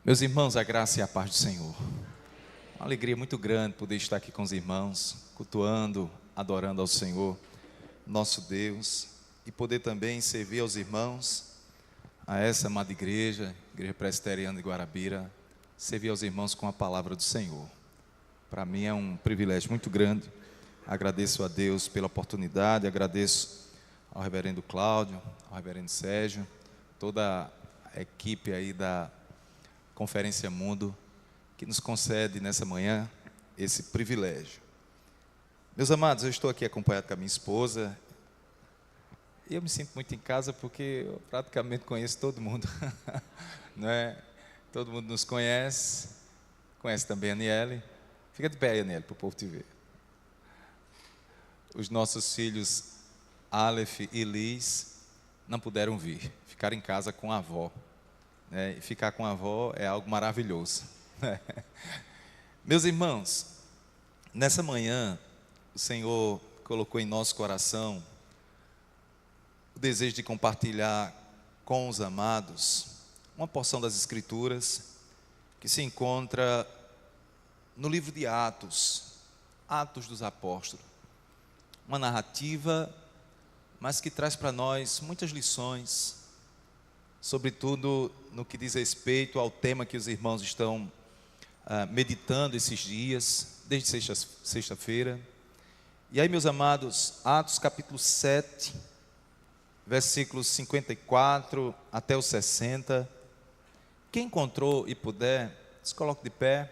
Meus irmãos, a graça e a paz do Senhor. Uma alegria muito grande poder estar aqui com os irmãos, cultuando, adorando ao Senhor, nosso Deus, e poder também servir aos irmãos, a essa amada igreja, Igreja Presbiteriana de Guarabira, servir aos irmãos com a palavra do Senhor. Para mim é um privilégio muito grande. Agradeço a Deus pela oportunidade, agradeço ao reverendo Cláudio, ao reverendo Sérgio, toda a equipe aí da Conferência Mundo, que nos concede nessa manhã esse privilégio. Meus amados, eu estou aqui acompanhado com a minha esposa, e eu me sinto muito em casa porque eu praticamente conheço todo mundo, não é? Todo mundo nos conhece também a Aniele. Fica de pé, Aniele, para o povo te ver. Os nossos filhos, Aleph e Liz, não puderam vir, ficaram em casa com a avó. E ficar com a avó é algo maravilhoso. Meus irmãos, nessa manhã, o Senhor colocou em nosso coração o desejo de compartilhar com os amados uma porção das Escrituras que se encontra no livro de Atos, Atos dos Apóstolos. Uma narrativa, mas que traz para nós muitas lições, sobretudo no que diz respeito ao tema que os irmãos estão meditando esses dias, desde sexta-feira. E aí, meus amados, Atos capítulo 7, versículos 54 até os 60. Quem encontrou e puder, se coloque de pé.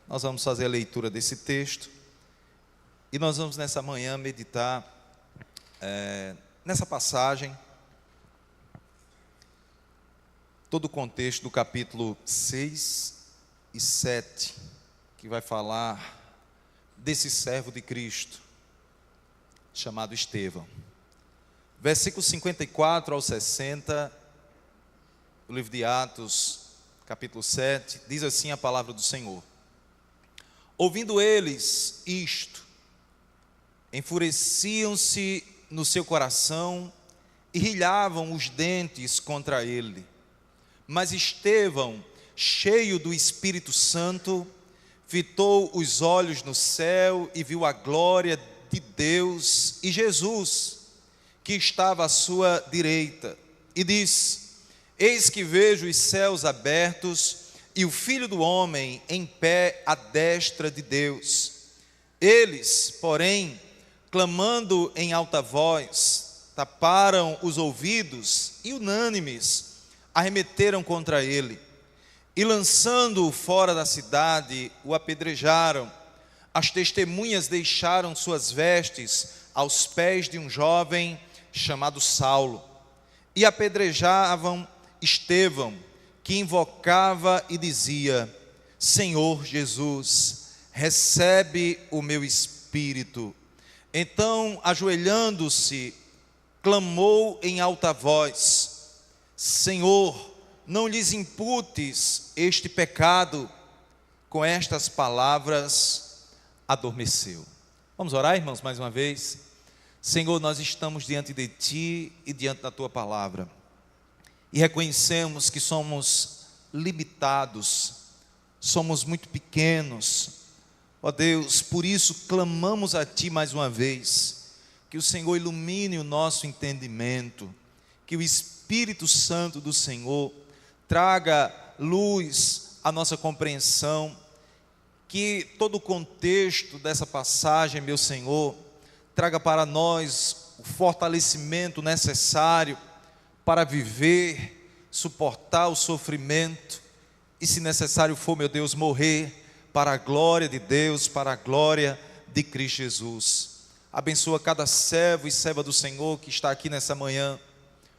Nós vamos fazer a leitura desse texto. E nós vamos nessa manhã meditar nessa passagem, todo o contexto do capítulo 6 e 7, que vai falar desse servo de Cristo, chamado Estevão. Versículos 54 ao 60, do livro de Atos, capítulo 7, diz assim a palavra do Senhor. Ouvindo eles isto, enfureciam-se no seu coração e rilhavam os dentes contra ele. Mas Estevão, cheio do Espírito Santo, fitou os olhos no céu e viu a glória de Deus e Jesus, que estava à sua direita, e disse: Eis que vejo os céus abertos e o Filho do Homem em pé à destra de Deus. Eles, porém, clamando em alta voz, taparam os ouvidos e unânimes arremeteram contra ele, e lançando-o fora da cidade, o apedrejaram. As testemunhas deixaram suas vestes aos pés de um jovem chamado Saulo, e apedrejavam Estevão, que invocava e dizia: Senhor Jesus, recebe o meu espírito. Então, ajoelhando-se, clamou em alta voz: Senhor, não lhes imputes este pecado. Com estas palavras, adormeceu. Vamos orar, irmãos, mais uma vez. Senhor, nós estamos diante de Ti e diante da Tua palavra, e reconhecemos que somos limitados, somos muito pequenos, ó Deus, por isso clamamos a Ti mais uma vez, que o Senhor ilumine o nosso entendimento, que o Espírito Santo do Senhor traga luz à nossa compreensão, que todo o contexto dessa passagem, meu Senhor, traga para nós o fortalecimento necessário para viver, suportar o sofrimento e, se necessário for, meu Deus, morrer para a glória de Deus, para a glória de Cristo Jesus. Abençoa cada servo e serva do Senhor que está aqui nessa manhã.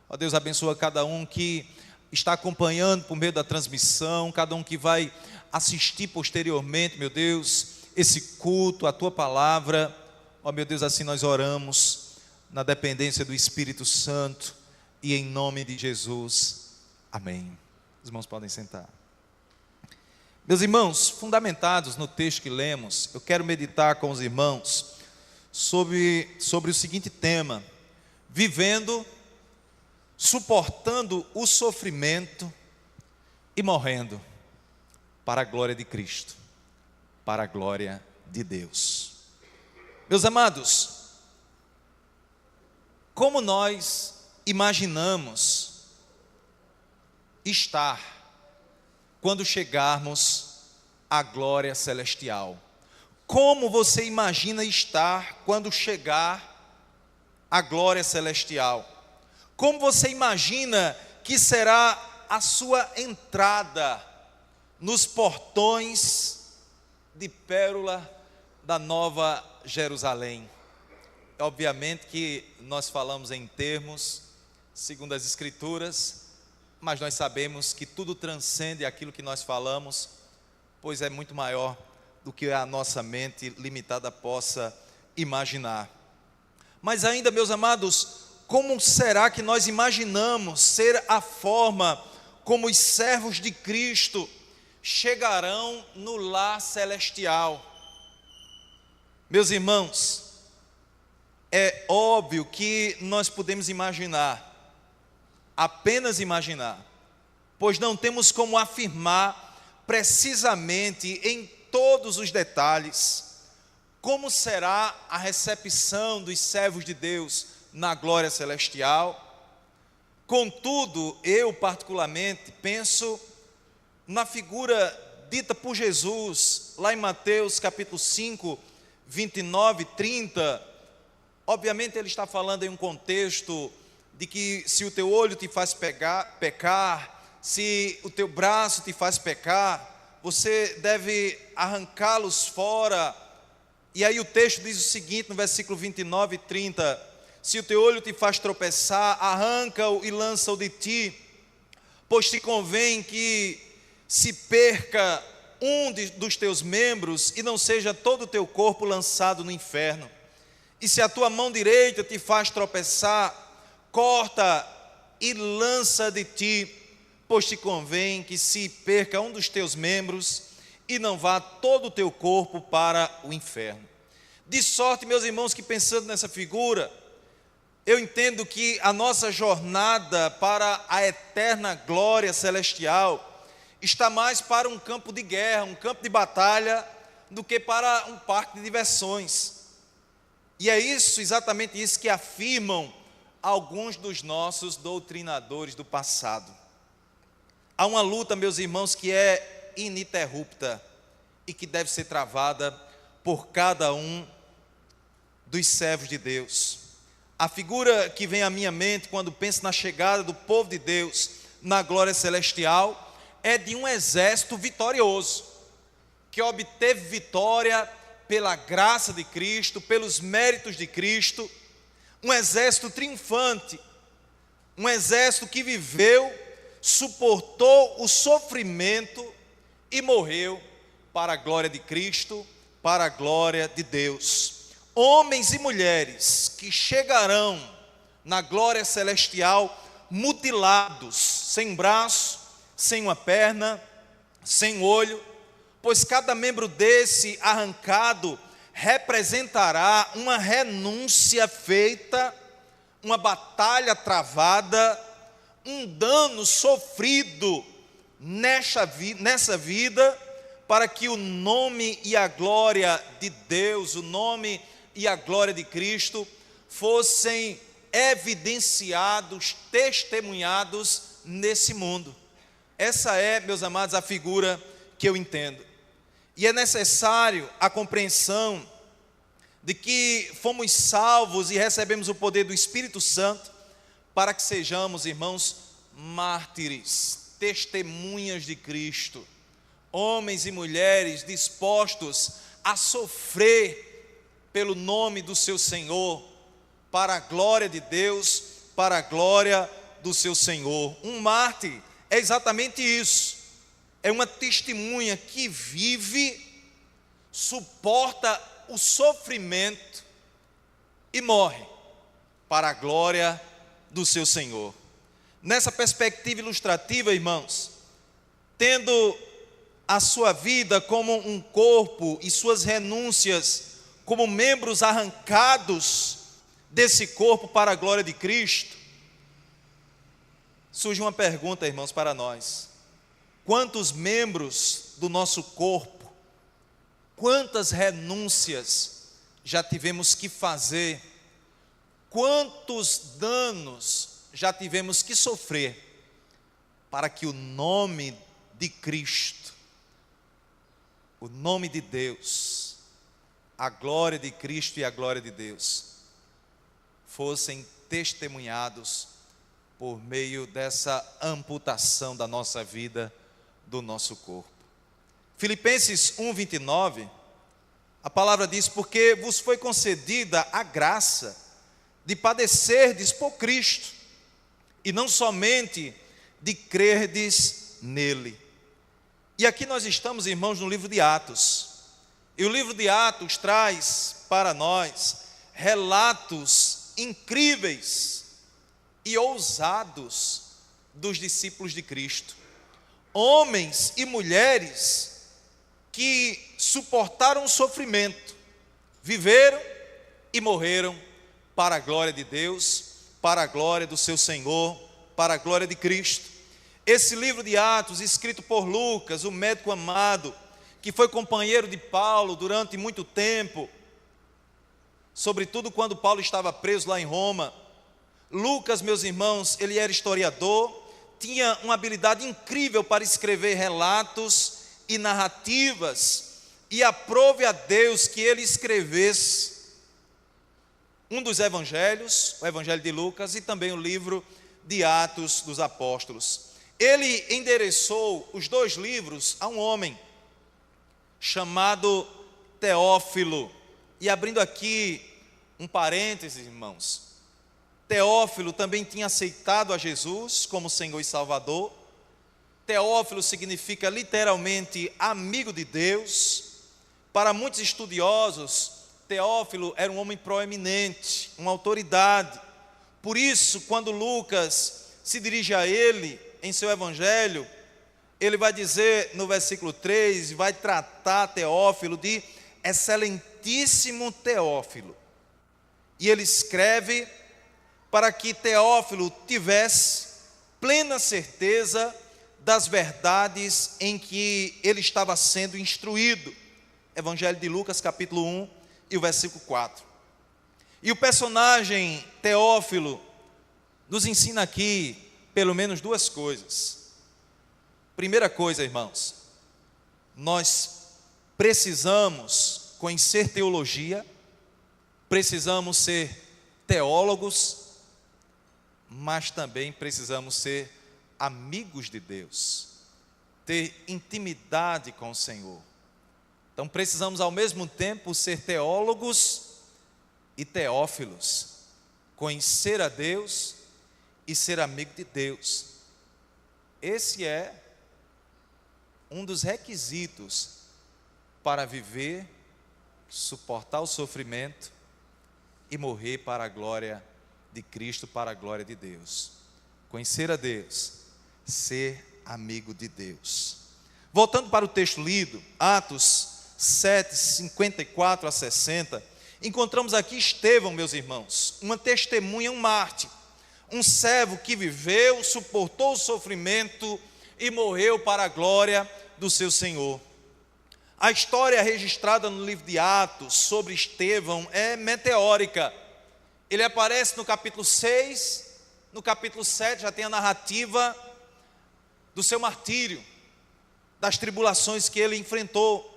Ó Deus, abençoa cada um que está acompanhando por meio da transmissão, cada um que vai assistir posteriormente, meu Deus, esse culto, a Tua palavra. Ó meu Deus, assim nós oramos, na dependência do Espírito Santo, e em nome de Jesus, amém. Os irmãos podem sentar. Meus irmãos, fundamentados no texto que lemos, eu quero meditar com os irmãos sobre o seguinte tema: vivendo, suportando o sofrimento e morrendo. para a glória de Cristo, para a glória de Deus. Meus amados, como nós imaginamos estar quando chegarmos à glória celestial? Como você imagina estar quando chegar à glória celestial? Como você imagina que será a sua entrada nos portões de pérola da Nova Jerusalém? Obviamente que nós falamos em termos segundo as Escrituras, mas nós sabemos que tudo transcende aquilo que nós falamos, pois é muito maior do que a nossa mente limitada possa imaginar. Mas ainda, meus amados, como será que nós imaginamos ser a forma como os servos de Cristo chegarão no lar celestial? Meus irmãos, é óbvio que nós podemos imaginar, apenas imaginar, pois não temos como afirmar precisamente em todos os detalhes como será a recepção dos servos de Deus na glória celestial. Contudo, eu particularmente penso na figura dita por Jesus lá em Mateus capítulo 5, 29 e 30. Obviamente ele está falando em um contexto de que se o teu olho te faz pecar, se o teu braço te faz pecar, você deve arrancá-los fora. E aí o texto diz o seguinte no versículo 29 e 30: se o teu olho te faz tropeçar, arranca-o e lança-o de ti, pois te convém que se perca um dos teus membros e não seja todo o teu corpo lançado no inferno. E se a tua mão direita te faz tropeçar, corta e lança de ti, pois te convém que se perca um dos teus membros e não vá todo o teu corpo para o inferno. De sorte, meus irmãos, que pensando nessa figura, eu entendo que a nossa jornada para a eterna glória celestial está mais para um campo de guerra, um campo de batalha, do que para um parque de diversões. E é isso, exatamente isso que afirmam alguns dos nossos doutrinadores do passado. Há uma luta, meus irmãos, que é ininterrupta e que deve ser travada por cada um dos servos de Deus. A figura que vem à minha mente quando penso na chegada do povo de Deus na glória celestial é de um exército vitorioso, que obteve vitória pela graça de Cristo, pelos méritos de Cristo, um exército triunfante, um exército que viveu, suportou o sofrimento e morreu para a glória de Cristo, para a glória de Deus. Homens e mulheres que chegarão na glória celestial mutilados, sem braço, sem uma perna, sem olho, pois cada membro desse arrancado representará uma renúncia feita, uma batalha travada, um dano sofrido nessa vida, para que o nome e a glória de Deus, o nome e a glória de Cristo fossem evidenciados, testemunhados nesse mundo. Essa é, meus amados, a figura que eu entendo. E é necessário a compreensão de que fomos salvos e recebemos o poder do Espírito Santo para que sejamos, irmãos, mártires, testemunhas de Cristo, homens e mulheres dispostos a sofrer pelo nome do seu Senhor, para a glória de Deus, para a glória do seu Senhor. Um mártir é exatamente isso, é uma testemunha que vive, suporta o sofrimento e morre para a glória do seu Senhor. Nessa perspectiva ilustrativa, irmãos, tendo a sua vida como um corpo e suas renúncias como membros arrancados desse corpo para a glória de Cristo, surge uma pergunta, irmãos, para nós: quantos membros do nosso corpo, quantas renúncias já tivemos que fazer, quantos danos já tivemos que sofrer, para que o nome de Cristo, o nome de Deus, a glória de Cristo e a glória de Deus, fossem testemunhados por meio dessa amputação da nossa vida, do nosso corpo. Filipenses 1:29, a palavra diz: porque vos foi concedida a graça de padecerdes por Cristo, e não somente de crerdes nele. E aqui nós estamos, irmãos, no livro de Atos. E o livro de Atos traz para nós relatos incríveis e ousados dos discípulos de Cristo. Homens e mulheres que suportaram o sofrimento, viveram e morreram para a glória de Deus, para a glória do seu Senhor, para a glória de Cristo. Esse livro de Atos, escrito por Lucas, o médico amado, que foi companheiro de Paulo durante muito tempo, sobretudo quando Paulo estava preso lá em Roma. Lucas, meus irmãos, ele era historiador, tinha uma habilidade incrível para escrever relatos e narrativas, e aprove a Deus que ele escrevesse um dos evangelhos, o evangelho de Lucas, e também o livro de Atos dos Apóstolos. Ele endereçou os dois livros a um homem chamado Teófilo. E abrindo aqui um parênteses, irmãos, Teófilo também tinha aceitado a Jesus como Senhor e Salvador. Teófilo significa literalmente amigo de Deus. Para muitos estudiosos, Teófilo era um homem proeminente, uma autoridade. Por isso, quando Lucas se dirige a ele em seu evangelho, ele vai dizer no versículo 3, vai tratar Teófilo de excelentíssimo Teófilo. E ele escreve para que Teófilo tivesse plena certeza das verdades em que ele estava sendo instruído. Evangelho de Lucas, capítulo 1 e o versículo 4. E o personagem Teófilo nos ensina aqui pelo menos duas coisas. Primeira coisa, irmãos, nós precisamos conhecer teologia, precisamos ser teólogos, mas também precisamos ser amigos de Deus, ter intimidade com o Senhor. Então precisamos ao mesmo tempo ser teólogos e teófilos, conhecer a Deus e ser amigo de Deus. Esse é um dos requisitos para viver, suportar o sofrimento e morrer para a glória de Cristo, para a glória de Deus. Conhecer a Deus, ser amigo de Deus. Voltando para o texto lido, Atos 7, 54 a 60, encontramos aqui Estevão, meus irmãos, uma testemunha, um mártir, um servo que viveu, suportou o sofrimento e morreu para a glória do seu Senhor. A história registrada no livro de Atos sobre Estevão é meteórica. Ele aparece no capítulo 6, no capítulo 7 já tem a narrativa do seu martírio, das tribulações que ele enfrentou.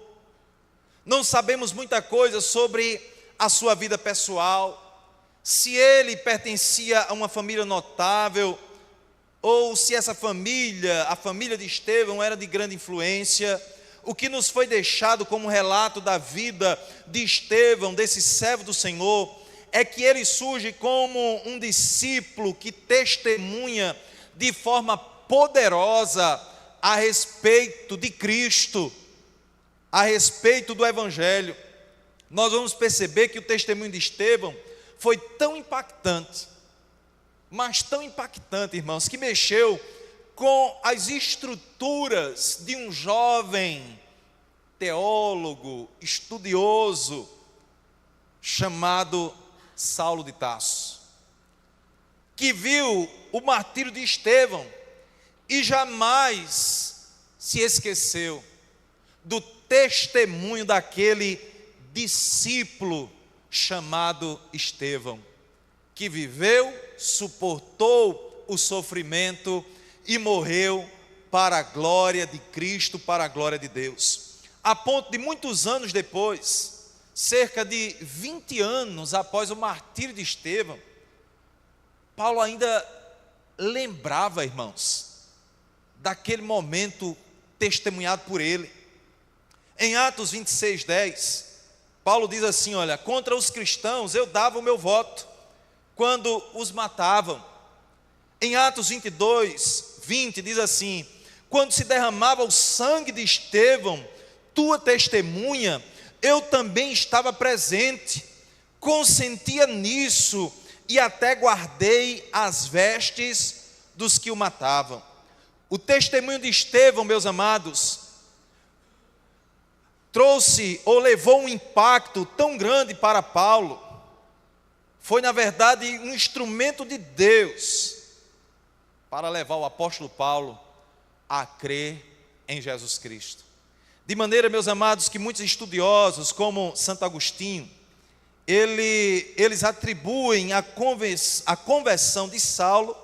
Não sabemos muita coisa sobre a sua vida pessoal, se ele pertencia a uma família notável, ou se essa família, a família de Estevão, era de grande influência. O que nos foi deixado como relato da vida de Estevão, desse servo do Senhor, é que ele surge como um discípulo que testemunha de forma poderosa a respeito de Cristo, a respeito do Evangelho. Nós vamos perceber que o testemunho de Estevão foi tão impactante, mas tão impactante, irmãos, que mexeu com as estruturas de um jovem teólogo, estudioso, chamado Saulo de Tarso, que viu o martírio de Estevão e jamais se esqueceu do testemunho daquele discípulo chamado Estevão, que viveu, suportou o sofrimento e morreu para a glória de Cristo, para a glória de Deus. A ponto de muitos anos depois, cerca de 20 anos após o martírio de Estevão, Paulo ainda lembrava, irmãos, daquele momento testemunhado por ele. Em Atos 26:10, Paulo diz assim: olha, contra os cristãos eu dava o meu voto, quando os matavam. Em Atos 22:20 diz assim: quando se derramava o sangue de Estevão, tua testemunha, eu também estava presente, consentia nisso e até guardei as vestes dos que o matavam. O testemunho de Estevão, meus amados, trouxe ou levou um impacto tão grande para Paulo. Foi, na verdade, um instrumento de Deus para levar o apóstolo Paulo a crer em Jesus Cristo. De maneira, meus amados, que muitos estudiosos, como Santo Agostinho, eles atribuem a conversão de Saulo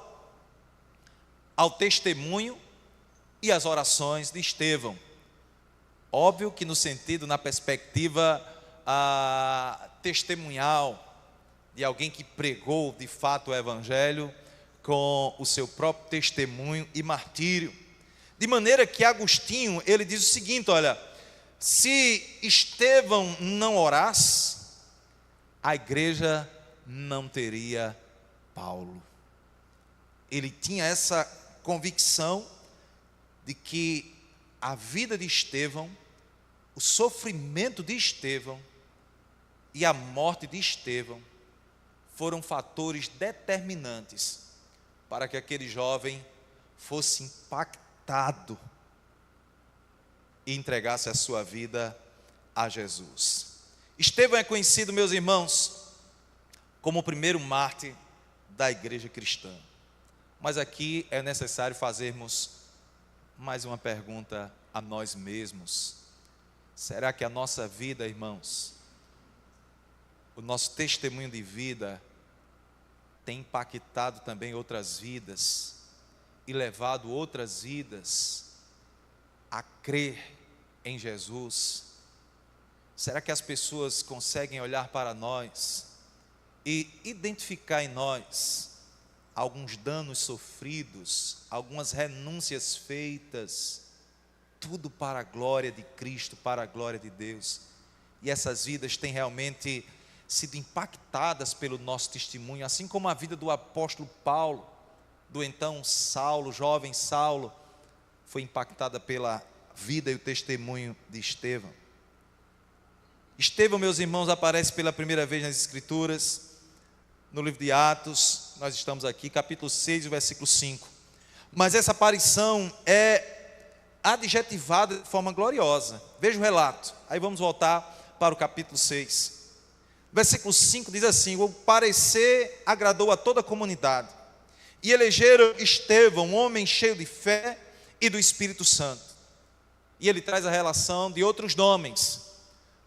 ao testemunho e às orações de Estevão. Óbvio que no sentido, na perspectiva testemunhal, de alguém que pregou de fato o Evangelho com o seu próprio testemunho e martírio. De maneira que Agostinho, ele diz o seguinte: olha, se Estevão não orasse, a igreja não teria Paulo. Ele tinha essa convicção de que a vida de Estevão, o sofrimento de Estevão e a morte de Estevão foram fatores determinantes para que aquele jovem fosse impactado e entregasse a sua vida a Jesus. Estevão é conhecido, meus irmãos, como o primeiro mártir da igreja cristã. Mas aqui é necessário fazermos mais uma pergunta a nós mesmos. Será que a nossa vida, irmãos, o nosso testemunho de vida tem impactado também outras vidas e levado outras vidas a crer em Jesus? Será que as pessoas conseguem olhar para nós e identificar em nós alguns danos sofridos, algumas renúncias feitas, tudo para a glória de Cristo, para a glória de Deus? E essas vidas têm realmente sido impactadas pelo nosso testemunho, assim como a vida do apóstolo Paulo, do então Saulo, jovem Saulo, foi impactada pela vida e o testemunho de Estevão. Estevão, meus irmãos, aparece pela primeira vez nas Escrituras, no livro de Atos. Nós estamos aqui, capítulo 6, versículo 5. Mas essa aparição é adjetivada de forma gloriosa. Veja o relato. Aí vamos voltar para o capítulo 6. Versículo 5 diz assim: o parecer agradou a toda a comunidade, e elegeram Estevão, um homem cheio de fé e do Espírito Santo. E ele traz a relação de outros nomes,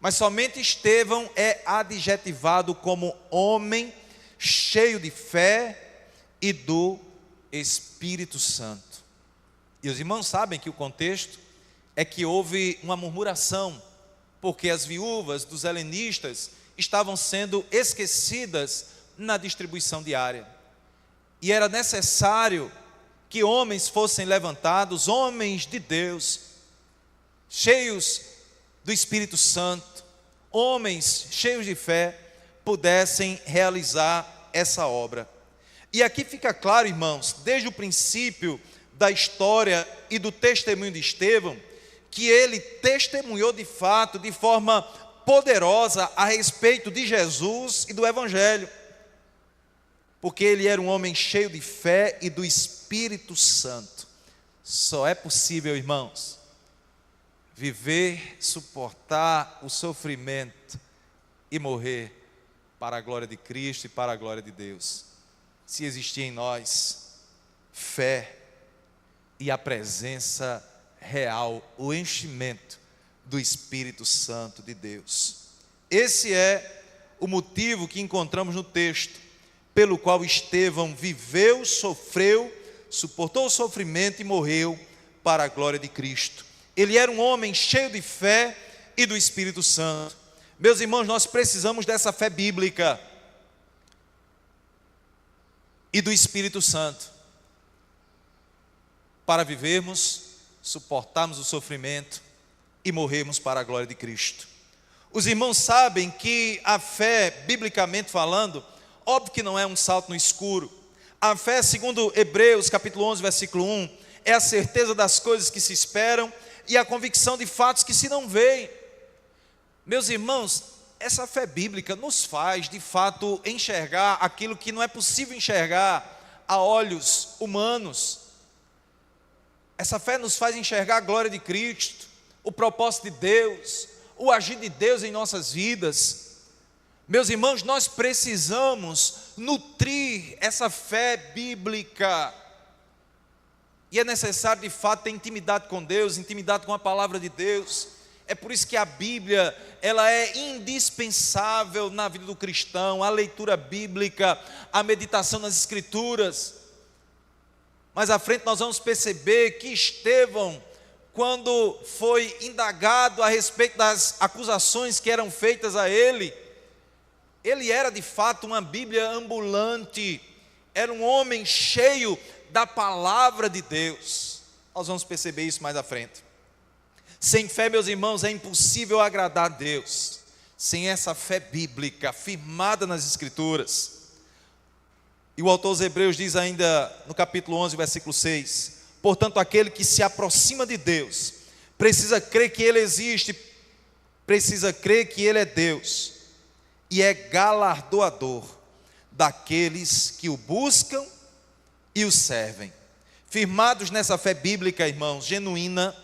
mas somente Estevão é adjetivado como homem cheio de fé e do Espírito Santo. E os irmãos sabem que o contexto é que houve uma murmuração, porque as viúvas dos helenistas estavam sendo esquecidas na distribuição diária. E era necessário que homens fossem levantados, homens de Deus, cheios do Espírito Santo, homens cheios de fé, pudessem realizar essa obra. E aqui fica claro, irmãos, desde o princípio da história e do testemunho de Estevão, que ele testemunhou de fato, de forma poderosa, a respeito de Jesus e do Evangelho, porque ele era um homem cheio de fé e do Espírito Santo. Só é possível, irmãos, viver, suportar o sofrimento e morrer para a glória de Cristo e para a glória de Deus, se existir em nós fé e a presença real, o enchimento do Espírito Santo de Deus. Esse é o motivo que encontramos no texto, pelo qual Estevão viveu, sofreu, suportou o sofrimento e morreu para a glória de Cristo. Ele era um homem cheio de fé e do Espírito Santo. Meus irmãos, nós precisamos dessa fé bíblica e do Espírito Santo para vivermos, suportarmos o sofrimento e morrermos para a glória de Cristo. Os irmãos sabem que a fé, biblicamente falando, óbvio que não é um salto no escuro. A fé, segundo Hebreus capítulo 11, versículo 1, é a certeza das coisas que se esperam e a convicção de fatos que se não veem. Meus irmãos, essa fé bíblica nos faz, de fato, enxergar aquilo que não é possível enxergar a olhos humanos. Essa fé nos faz enxergar a glória de Cristo, o propósito de Deus, o agir de Deus em nossas vidas. Meus irmãos, nós precisamos nutrir essa fé bíblica. E é necessário, de fato, ter intimidade com Deus, intimidade com a palavra de Deus. É por isso que a Bíblia, ela é indispensável na vida do cristão, a leitura bíblica, a meditação nas Escrituras. Mais à frente nós vamos perceber que Estevão, quando foi indagado a respeito das acusações que eram feitas a ele era de fato uma Bíblia ambulante, era um homem cheio da palavra de Deus. Nós vamos perceber isso mais à frente. Sem fé, meus irmãos, é impossível agradar a Deus. Sem essa fé bíblica, firmada nas Escrituras. E o autor aos Hebreus diz ainda no capítulo 11, versículo 6: portanto, aquele que se aproxima de Deus, precisa crer que Ele existe, precisa crer que Ele é Deus, e é galardoador daqueles que o buscam e o servem. Firmados nessa fé bíblica, irmãos, genuína,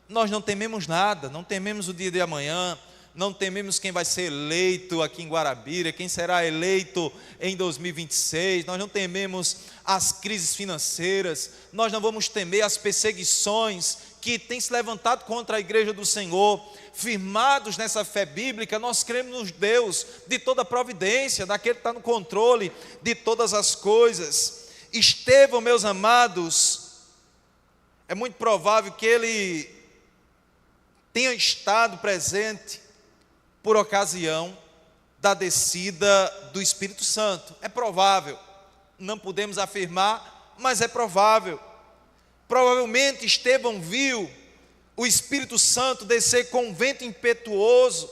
nós não tememos nada, não tememos o dia de amanhã, não tememos quem vai ser eleito aqui em Guarabira, quem será eleito em 2026, nós não tememos as crises financeiras, nós não vamos temer as perseguições que têm se levantado contra a igreja do Senhor. Firmados nessa fé bíblica, nós cremos no Deus de toda providência, daquele que está no controle de todas as coisas. Estevão, meus amados, é muito provável que ele tenha estado presente por ocasião da descida do Espírito Santo. É provável, não podemos afirmar, mas é provável. Provavelmente Estevão viu o Espírito Santo descer com um vento impetuoso.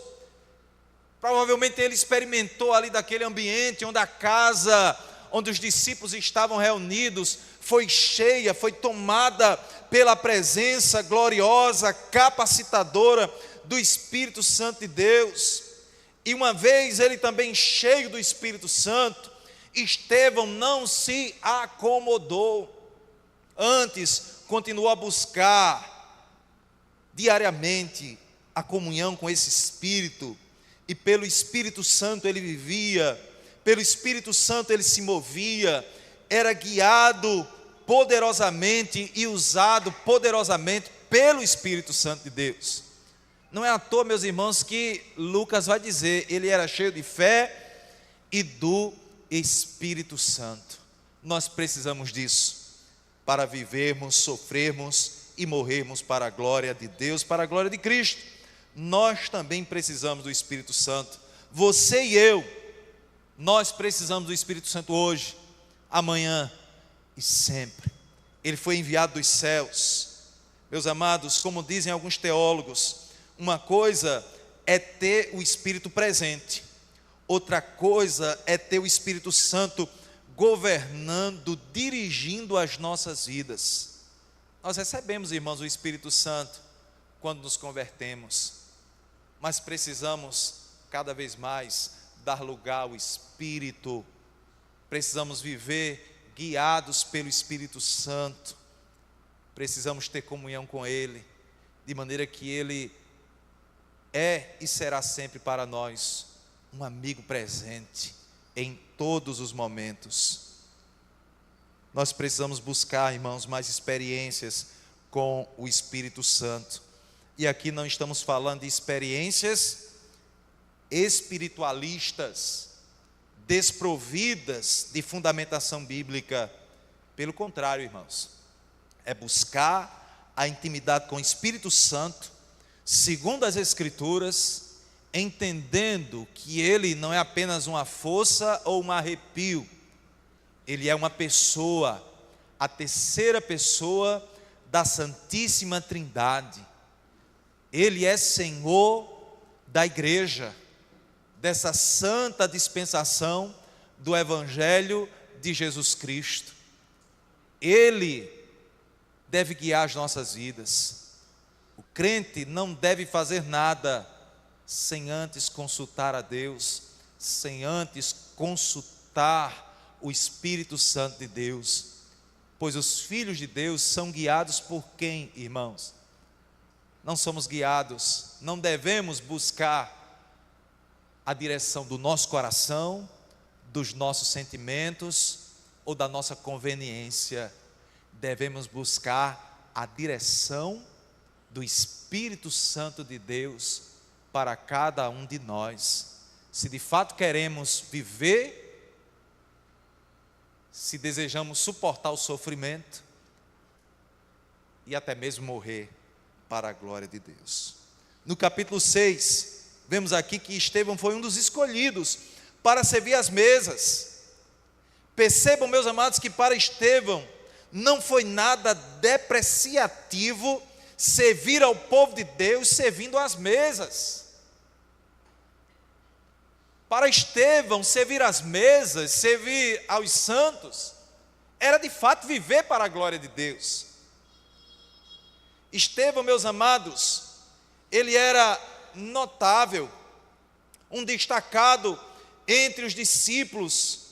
Provavelmente ele experimentou ali daquele ambiente onde a casa onde os discípulos estavam reunidos foi cheia, foi tomada pela presença gloriosa, capacitadora do Espírito Santo de Deus. E uma vez ele também cheio do Espírito Santo, Estevão não se acomodou, antes continuou a buscar diariamente a comunhão com esse Espírito, e pelo Espírito Santo ele vivia, pelo Espírito Santo ele se movia, era guiado poderosamente e usado poderosamente pelo Espírito Santo de Deus. Não é à toa, meus irmãos, que Lucas vai dizer, ele era cheio de fé e do Espírito Santo. Nós precisamos disso para vivermos, sofrermos e morrermos para a glória de Deus, para a glória de Cristo. Nós também precisamos do Espírito Santo. Você e eu, nós precisamos do Espírito Santo hoje, amanhã e sempre. Ele foi enviado dos céus. Meus amados, como dizem alguns teólogos, uma coisa é ter o Espírito presente, outra coisa é ter o Espírito Santo governando, dirigindo as nossas vidas. Nós recebemos, irmãos, o Espírito Santo quando nos convertemos, mas precisamos cada vez mais dar lugar ao Espírito. Precisamos viver guiados pelo Espírito Santo, precisamos ter comunhão com Ele, de maneira que Ele é e será sempre para nós um amigo presente em todos os momentos. Nós precisamos buscar, irmãos, mais experiências com o Espírito Santo. E aqui não estamos falando de experiências espiritualistas, desprovidas de fundamentação bíblica. Pelo contrário, irmãos, é buscar a intimidade com o Espírito Santo, segundo as Escrituras, entendendo que Ele não é apenas uma força ou um arrepio, Ele é uma pessoa, a terceira pessoa da Santíssima Trindade. Ele é Senhor da igreja, dessa santa dispensação do Evangelho de Jesus Cristo. Ele deve guiar as nossas vidas. O crente não deve fazer nada sem antes consultar a Deus, sem antes consultar o Espírito Santo de Deus. Pois os filhos de Deus são guiados por quem, irmãos? Não somos guiados, não devemos buscar a direção do nosso coração, dos nossos sentimentos ou da nossa conveniência. Devemos buscar a direção do Espírito Santo de Deus para cada um de nós. Se de fato queremos viver, se desejamos suportar o sofrimento e até mesmo morrer para a glória de Deus. No capítulo 6, vemos aqui que Estevão foi um dos escolhidos para servir as mesas. Percebam, meus amados, que para Estevão não foi nada depreciativo servir ao povo de Deus servindo às mesas. Para Estevão, servir às mesas, servir aos santos, era de fato viver para a glória de Deus. Estevão, meus amados, ele era notável, um destacado entre os discípulos,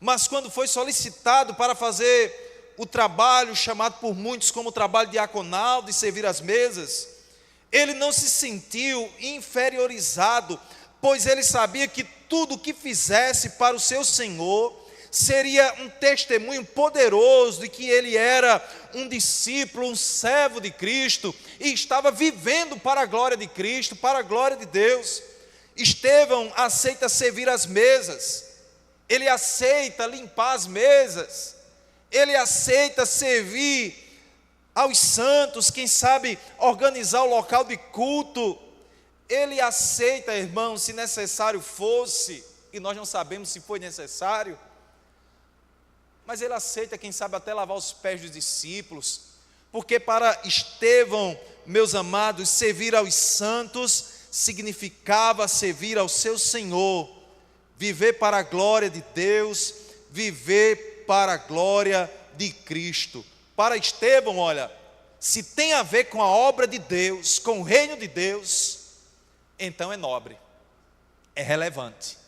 mas quando foi solicitado para fazer o trabalho chamado por muitos como o trabalho diaconal, de servir às mesas, ele não se sentiu inferiorizado, pois ele sabia que tudo o que fizesse para o seu Senhor seria um testemunho poderoso de que ele era um discípulo, um servo de Cristo, e estava vivendo para a glória de Cristo, para a glória de Deus. Estevão aceita servir as mesas, ele aceita limpar as mesas, ele aceita servir aos santos, quem sabe organizar o local de culto. Ele aceita, irmão, se necessário fosse, e nós não sabemos se foi necessário, mas ele aceita, quem sabe, até lavar os pés dos discípulos, porque para Estevão, meus amados, servir aos santos significava servir ao seu Senhor, viver para a glória de Deus, viver para a glória de Cristo. Para Estevão, olha, se tem a ver com a obra de Deus, com o reino de Deus, então é nobre, é relevante,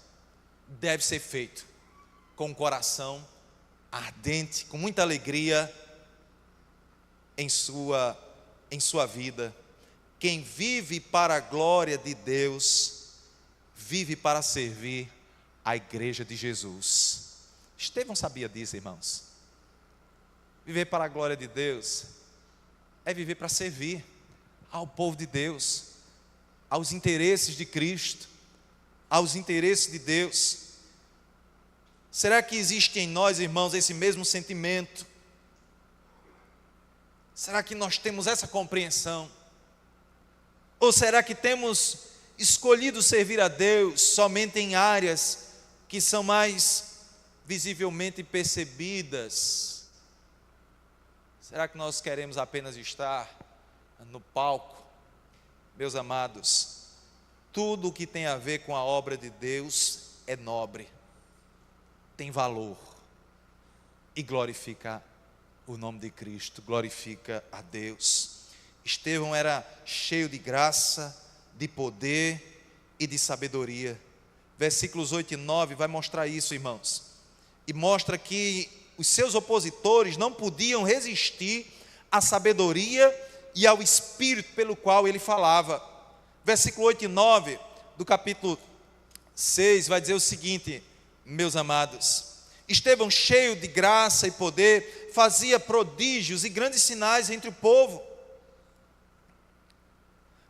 deve ser feito com o coração ardente, com muita alegria em sua vida. Quem vive para a glória de Deus, vive para servir a igreja de Jesus. Estevão sabia disso, irmãos. Viver para a glória de Deus é viver para servir ao povo de Deus, aos interesses de Cristo, aos interesses de Deus. Será que existe em nós, irmãos, esse mesmo sentimento? Será que nós temos essa compreensão? Ou será que temos escolhido servir a Deus somente em áreas que são mais visivelmente percebidas? Será que nós queremos apenas estar no palco? Meus amados, tudo o que tem a ver com a obra de Deus é nobre, tem valor e glorifica o nome de Cristo, glorifica a Deus. Estevão era cheio de graça, de poder e de sabedoria. Versículos 8 e 9 vai mostrar isso, irmãos. E mostra que os seus opositores não podiam resistir à sabedoria e ao espírito pelo qual ele falava. Versículo 8 e 9 do capítulo 6 vai dizer o seguinte, meus amados: Estevão, cheio de graça e poder, fazia prodígios e grandes sinais entre o povo.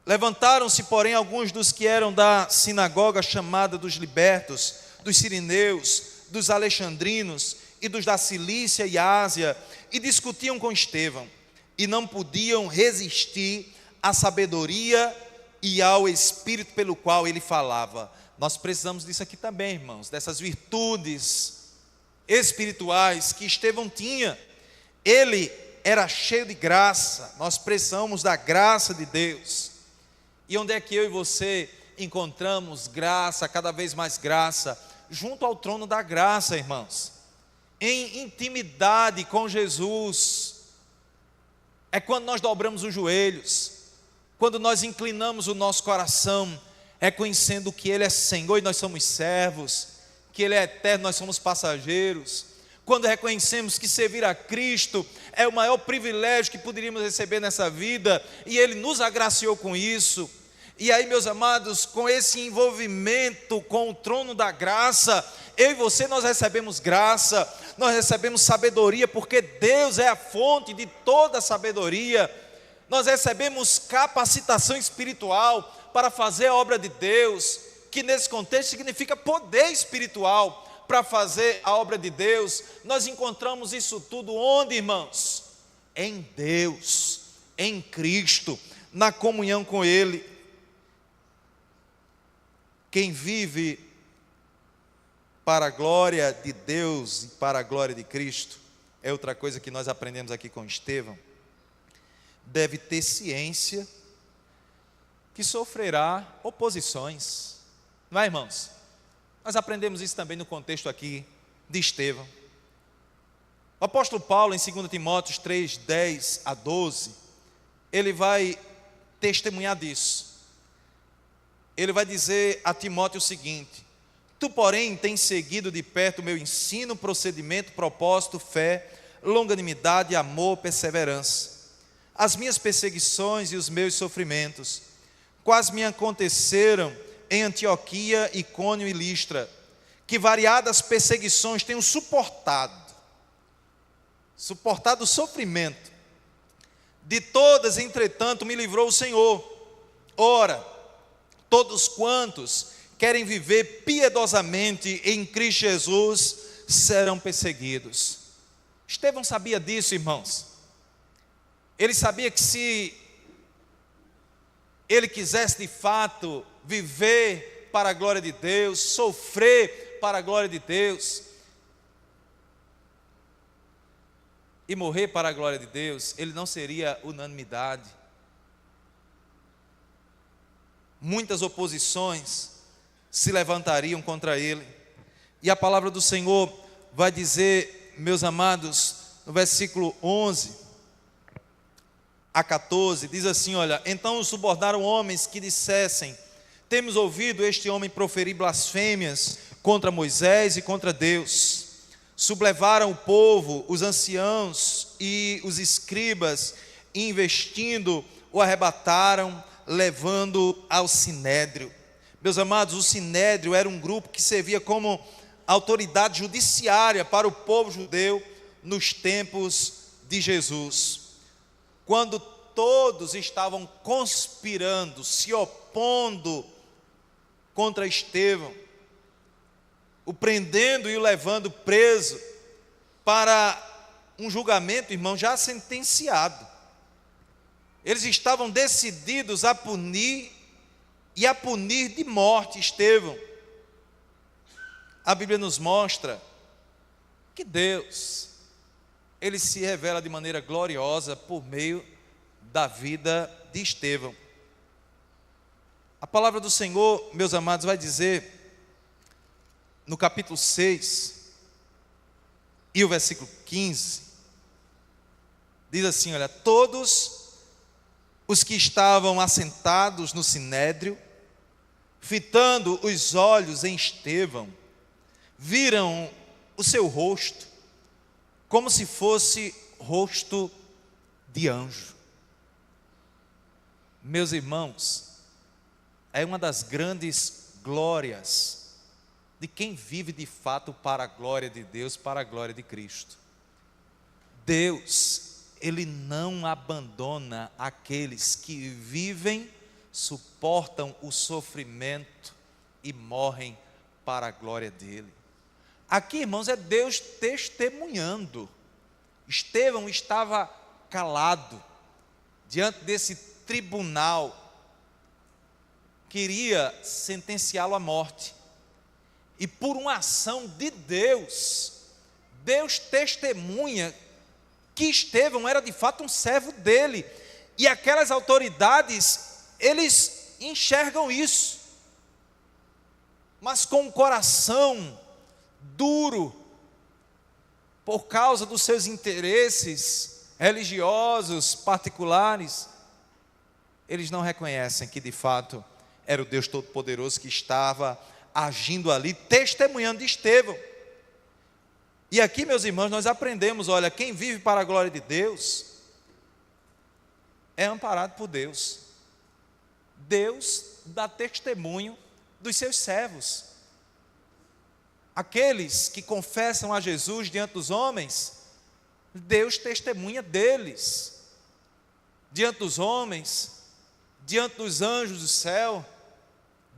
Levantaram-se, porém, alguns dos que eram da sinagoga chamada dos libertos, dos sirineus, dos alexandrinos e dos da Cilícia e Ásia, e discutiam com Estevão, e não podiam resistir à sabedoria e ao espírito pelo qual ele falava. Nós precisamos disso aqui também, irmãos, dessas virtudes espirituais que Estevão tinha. Ele era cheio de graça, nós precisamos da graça de Deus. E onde é que eu e você encontramos graça, cada vez mais graça? Junto ao trono da graça, irmãos, em intimidade com Jesus. É quando nós dobramos os joelhos, quando nós inclinamos o nosso coração, reconhecendo que Ele é Senhor e nós somos servos, que Ele é eterno, nós somos passageiros. Quando reconhecemos que servir a Cristo é o maior privilégio que poderíamos receber nessa vida, e Ele nos agraciou com isso. E aí, meus amados, com esse envolvimento com o trono da graça, eu e você, nós recebemos graça, nós recebemos sabedoria, porque Deus é a fonte de toda sabedoria. Nós recebemos capacitação espiritual para fazer a obra de Deus, que nesse contexto significa poder espiritual para fazer a obra de Deus. Nós encontramos isso tudo onde, irmãos? Em Deus, em Cristo, na comunhão com Ele. Quem vive para a glória de Deus e para a glória de Cristo, é outra coisa que nós aprendemos aqui com Estevão, deve ter ciência que sofrerá oposições. Não é, irmãos? Nós aprendemos isso também no contexto aqui de Estevão. O apóstolo Paulo, em 2 Timóteo 3, 10 a 12, ele vai testemunhar disso. Ele vai dizer a Timóteo o seguinte: tu, porém, tens seguido de perto o meu ensino, procedimento, propósito, fé, longanimidade, amor, perseverança. As minhas perseguições e os meus sofrimentos, quais me aconteceram em Antioquia, Icônio e Listra, que variadas perseguições tenho suportado o sofrimento. De todas, entretanto, me livrou o Senhor. Ora, todos quantos querem viver piedosamente em Cristo Jesus serão perseguidos. Estevão sabia disso, irmãos. Ele sabia que se ele quisesse de fato viver para a glória de Deus, sofrer para a glória de Deus e morrer para a glória de Deus, ele não seria unanimidade. Muitas oposições se levantariam contra ele. E a palavra do Senhor vai dizer, meus amados, no versículo 11 a 14, diz assim, olha: então os subornaram homens que dissessem: temos ouvido este homem proferir blasfêmias contra Moisés e contra Deus. Sublevaram o povo, os anciãos e os escribas, e investindo, o arrebataram, levando ao sinédrio. Meus amados, o sinédrio era um grupo que servia como autoridade judiciária para o povo judeu nos tempos de Jesus. Quando todos estavam conspirando, se opondo contra Estevão, o prendendo e o levando preso para um julgamento, irmão, já sentenciado. Eles estavam decididos a punir e a punir de morte Estevão. A Bíblia nos mostra que Deus, Ele se revela de maneira gloriosa por meio da vida de Estevão. A palavra do Senhor, meus amados, vai dizer no capítulo 6 e o versículo 15, diz assim, olha: todos os que estavam assentados no sinédrio, fitando os olhos em Estevão, viram o seu rosto como se fosse rosto de anjo. Meus irmãos, é uma das grandes glórias de quem vive de fato para a glória de Deus, para a glória de Cristo. Deus, Ele não abandona aqueles que vivem suportam o sofrimento e morrem para a glória dele. Aqui, irmãos, é Deus testemunhando. Estevão estava calado diante desse tribunal, queria sentenciá-lo à morte. E por uma ação de Deus, Deus testemunha que Estevão era de fato um servo dele. E aquelas autoridades, eles enxergam isso, mas com o coração duro, por causa dos seus interesses religiosos, particulares, eles não reconhecem que de fato era o Deus Todo-Poderoso que estava agindo ali, testemunhando de Estevão. E aqui, meus irmãos, nós aprendemos, olha, quem vive para a glória de Deus é amparado por Deus. Deus dá testemunho dos seus servos. Aqueles que confessam a Jesus diante dos homens, Deus testemunha deles. Diante dos homens, diante dos anjos do céu,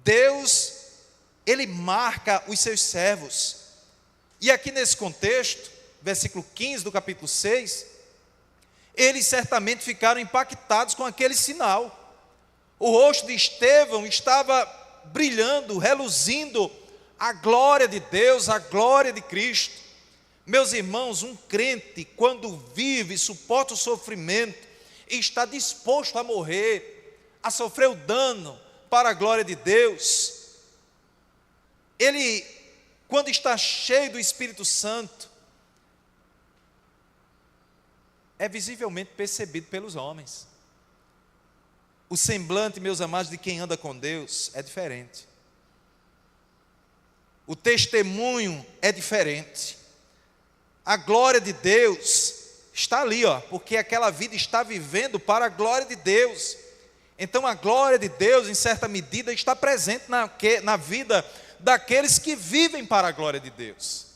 Deus, Ele marca os seus servos. E aqui nesse contexto, versículo 15 do capítulo 6, eles certamente ficaram impactados com aquele sinal. O rosto de Estevão estava brilhando, reluzindo a glória de Deus, a glória de Cristo. Meus irmãos, um crente, quando vive, suporta o sofrimento e está disposto a morrer, a sofrer o dano para a glória de Deus, ele, quando está cheio do Espírito Santo, é visivelmente percebido pelos homens. O semblante, meus amados, de quem anda com Deus é diferente. O testemunho é diferente. A glória de Deus está ali, porque aquela vida está vivendo para a glória de Deus. Então a glória de Deus, em certa medida, está presente na vida daqueles que vivem para a glória de Deus.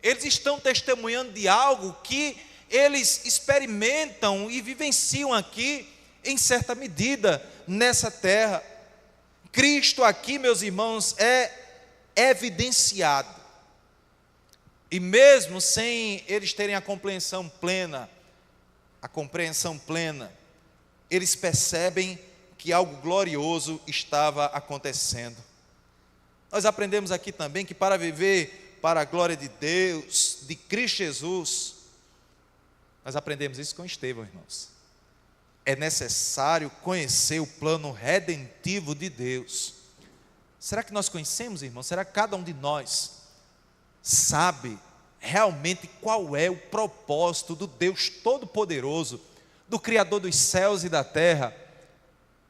Eles estão testemunhando de algo que eles experimentam e vivenciam aqui, em certa medida, nessa terra. Cristo aqui, meus irmãos, é evidenciado. E mesmo sem eles terem a compreensão plena, eles percebem que algo glorioso estava acontecendo. Nós aprendemos aqui também que para viver para a glória de Deus, de Cristo Jesus, nós aprendemos isso com Estevão, irmãos. É necessário conhecer o plano redentivo de Deus. Será que nós conhecemos, irmãos? Será que cada um de nós sabe realmente qual é o propósito do Deus Todo-Poderoso, do Criador dos céus e da terra?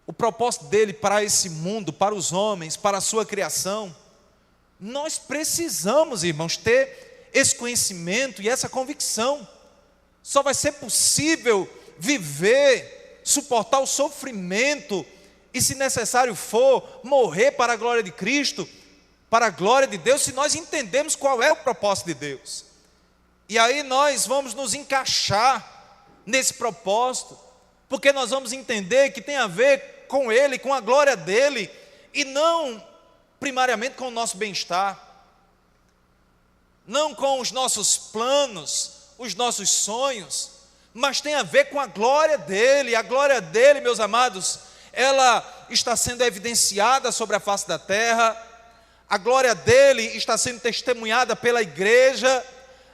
O propósito dele para esse mundo, para os homens, para a sua criação? Nós precisamos, irmãos, ter esse conhecimento e essa convicção. Só vai ser possível viver, suportar o sofrimento e, se necessário for, morrer para a glória de Cristo, para a glória de Deus, se nós entendemos qual é o propósito de Deus. E aí nós vamos nos encaixar nesse propósito, porque nós vamos entender que tem a ver com Ele, com a glória dEle, e não primariamente com o nosso bem-estar, não com os nossos planos, os nossos sonhos, mas tem a ver com a glória dEle. A glória dEle, meus amados, ela está sendo evidenciada sobre a face da terra. A glória dEle está sendo testemunhada pela igreja.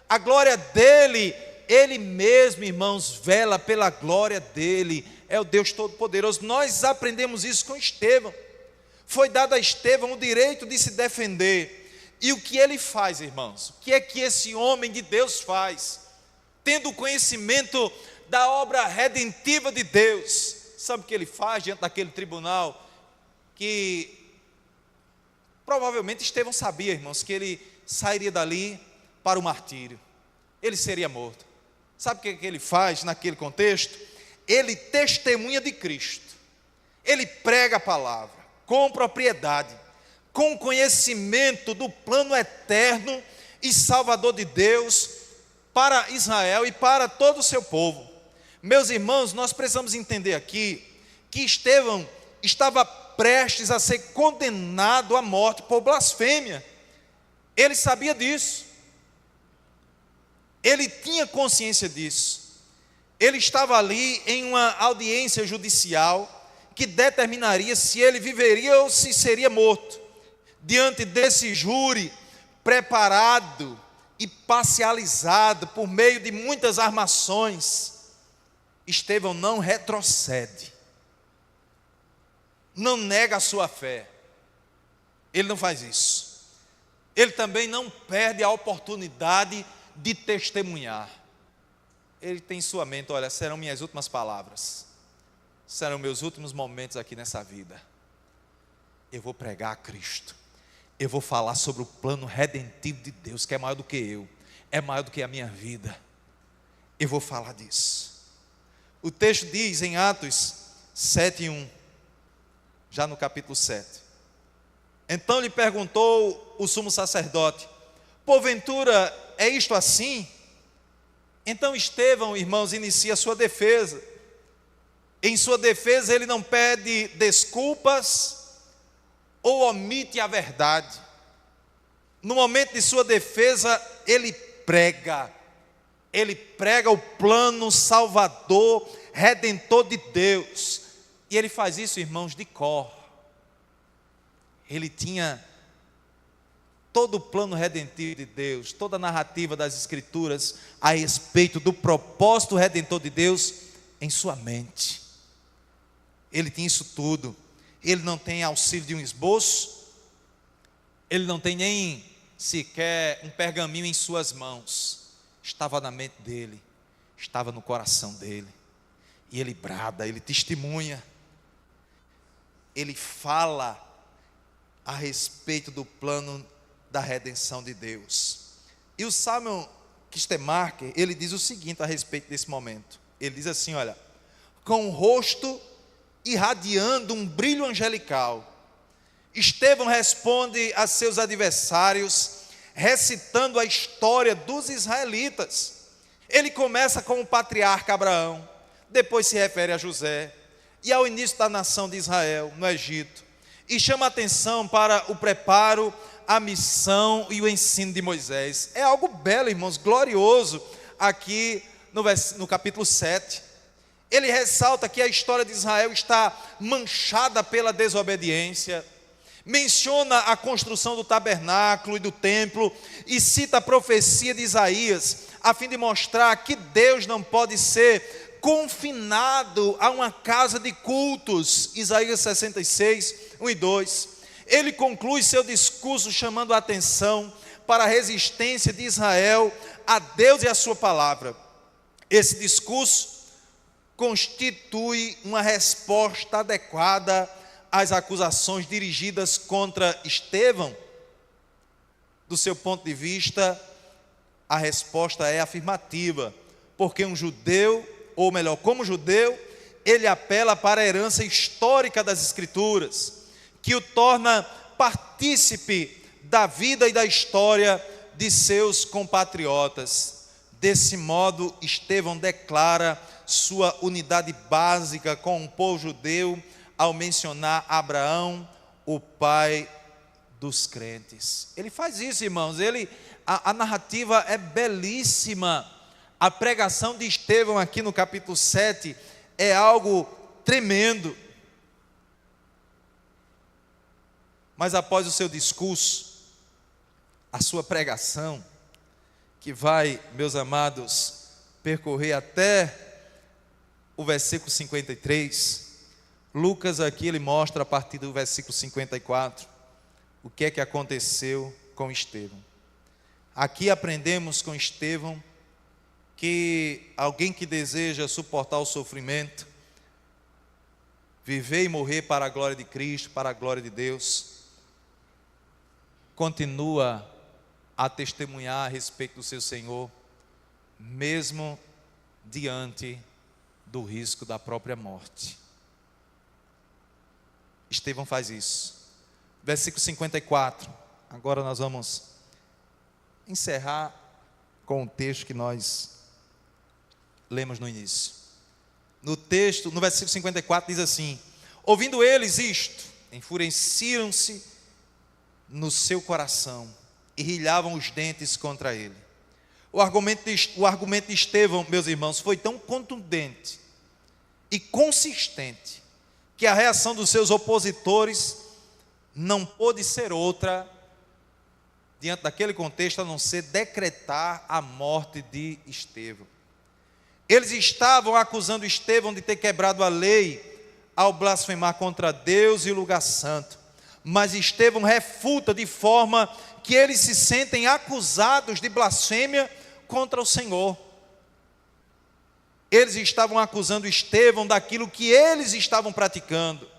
A glória dEle, Ele mesmo, irmãos, vela pela glória dEle. É o Deus Todo-Poderoso. Nós aprendemos isso com Estevão. Foi dado a Estevão o direito de se defender. E o que ele faz, irmãos? O que é que esse homem de Deus faz? Tendo o conhecimento da obra redentiva de Deus, sabe o que ele faz diante daquele tribunal? Que provavelmente Estevão sabia, irmãos, que ele sairia dali para o martírio, ele seria morto. Sabe o que ele faz naquele contexto? Ele testemunha de Cristo, ele prega a palavra com propriedade, com conhecimento do plano eterno e salvador de Deus para Israel e para todo o seu povo. Meus irmãos, nós precisamos entender aqui que Estevão estava prestes a ser condenado à morte por blasfêmia. Ele sabia disso. Ele tinha consciência disso. Ele estava ali em uma audiência judicial que determinaria se ele viveria ou se seria morto. Diante desse júri preparado e parcializado por meio de muitas armações, Estevão não retrocede, não nega a sua fé. Ele não faz isso. Ele também não perde a oportunidade de testemunhar. Ele tem em sua mente: olha, serão minhas últimas palavras, serão meus últimos momentos aqui nessa vida. Eu vou pregar a Cristo, eu vou falar sobre o plano redentivo de Deus, que é maior do que eu, é maior do que a minha vida. Eu vou falar disso. O texto diz em Atos 7:1, já no capítulo 7. Então lhe perguntou o sumo sacerdote: porventura é isto assim? Então Estevão, irmãos, inicia a sua defesa. Em sua defesa ele não pede desculpas ou omite a verdade. No momento de sua defesa, ele prega o plano salvador, redentor de Deus. E ele faz isso, irmãos, de cor. Ele tinha todo o plano redentivo de Deus, toda a narrativa das Escrituras a respeito do propósito redentor de Deus em sua mente. Ele tinha isso tudo. Ele não tem auxílio de um esboço, ele não tem nem sequer um pergaminho em suas mãos. Estava na mente dele, estava no coração dele. E ele brada, ele testemunha, ele fala a respeito do plano da redenção de Deus. E o Samuel Kistemaker, ele diz o seguinte a respeito desse momento. Ele diz assim: olha, com o rosto irradiando um brilho angelical, Estevão responde a seus adversários, recitando a história dos israelitas. Ele começa com o patriarca Abraão, depois se refere a José e ao início da nação de Israel no Egito, e chama a atenção para o preparo, a missão e o ensino de Moisés. É algo belo, irmãos, glorioso aqui no capítulo 7. Ele ressalta que a história de Israel está manchada pela desobediência, menciona a construção do tabernáculo e do templo, e cita a profecia de Isaías, a fim de mostrar que Deus não pode ser confinado a uma casa de cultos. Isaías 66, 1 e 2. Ele conclui seu discurso chamando a atenção para a resistência de Israel a Deus e a sua palavra. Esse discurso constitui uma resposta adequada às acusações dirigidas contra Estevão. Do seu ponto de vista, a resposta é afirmativa, porque um judeu, ou melhor, como judeu, ele apela para a herança histórica das Escrituras, que o torna partícipe da vida e da história de seus compatriotas. Desse modo, Estevão declara sua unidade básica com o povo judeu ao mencionar Abraão, o pai dos crentes. Ele faz isso, irmãos. A narrativa é belíssima. A pregação de Estevão aqui no capítulo 7 é algo tremendo. Mas após o seu discurso, a sua pregação, que vai, meus amados, percorrer até o versículo 53, Lucas aqui ele mostra a partir do versículo 54 o que é que aconteceu com Estevão. Aqui aprendemos com Estevão que alguém que deseja suportar o sofrimento, viver e morrer para a glória de Cristo, para a glória de Deus, continua a testemunhar a respeito do seu Senhor, mesmo diante do risco da própria morte. Estevão faz isso. Versículo 54. Agora nós vamos encerrar com o texto que nós lemos no início. No texto, no versículo 54 diz assim: Ouvindo eles isto, enfureciam-se no seu coração e rilhavam os dentes contra ele. O argumento de Estevão, meus irmãos, foi tão contundente e consistente que a reação dos seus opositores não pôde ser outra, diante daquele contexto, a não ser decretar a morte de Estevão. Eles estavam acusando Estevão de ter quebrado a lei ao blasfemar contra Deus e o lugar santo. Mas Estevão refuta de forma que eles se sentem acusados de blasfêmia contra o Senhor. Eles estavam acusando Estevão daquilo que eles estavam praticando.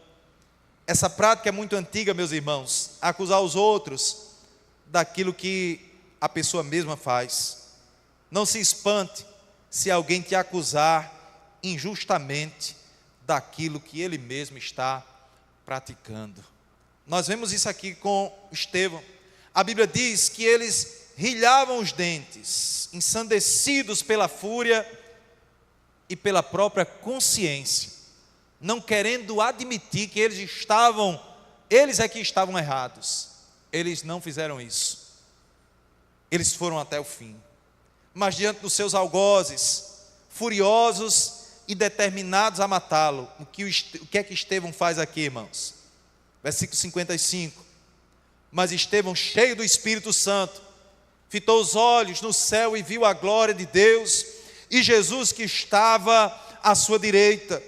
Essa prática é muito antiga, meus irmãos, acusar os outros daquilo que a pessoa mesma faz. Não se espante se alguém te acusar injustamente daquilo que ele mesmo está praticando. Nós vemos isso aqui com Estevão. A Bíblia diz que eles rilhavam os dentes, ensandecidos pela fúria e pela própria consciência, não querendo admitir que eles é que estavam errados. Eles não fizeram isso. Eles foram até o fim. Mas diante dos seus algozes, furiosos e determinados a matá-lo, o que é que Estevão faz aqui, irmãos? Versículo 55. Mas Estevão, cheio do Espírito Santo, fitou os olhos no céu e viu a glória de Deus e Jesus que estava à sua direita,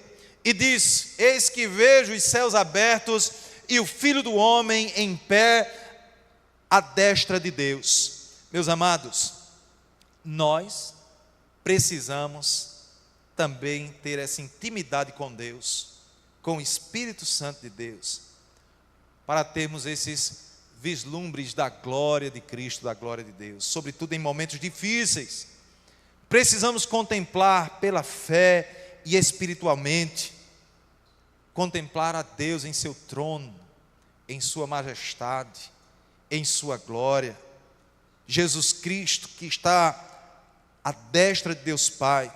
e disse: eis que vejo os céus abertos e o Filho do Homem em pé à destra de Deus. Meus amados, nós precisamos também ter essa intimidade com Deus, com o Espírito Santo de Deus, para termos esses vislumbres da glória de Cristo, da glória de Deus, sobretudo em momentos difíceis. Precisamos contemplar pela fé e espiritualmente, contemplar a Deus em seu trono, em sua majestade, em sua glória. Jesus Cristo que está à destra de Deus Pai,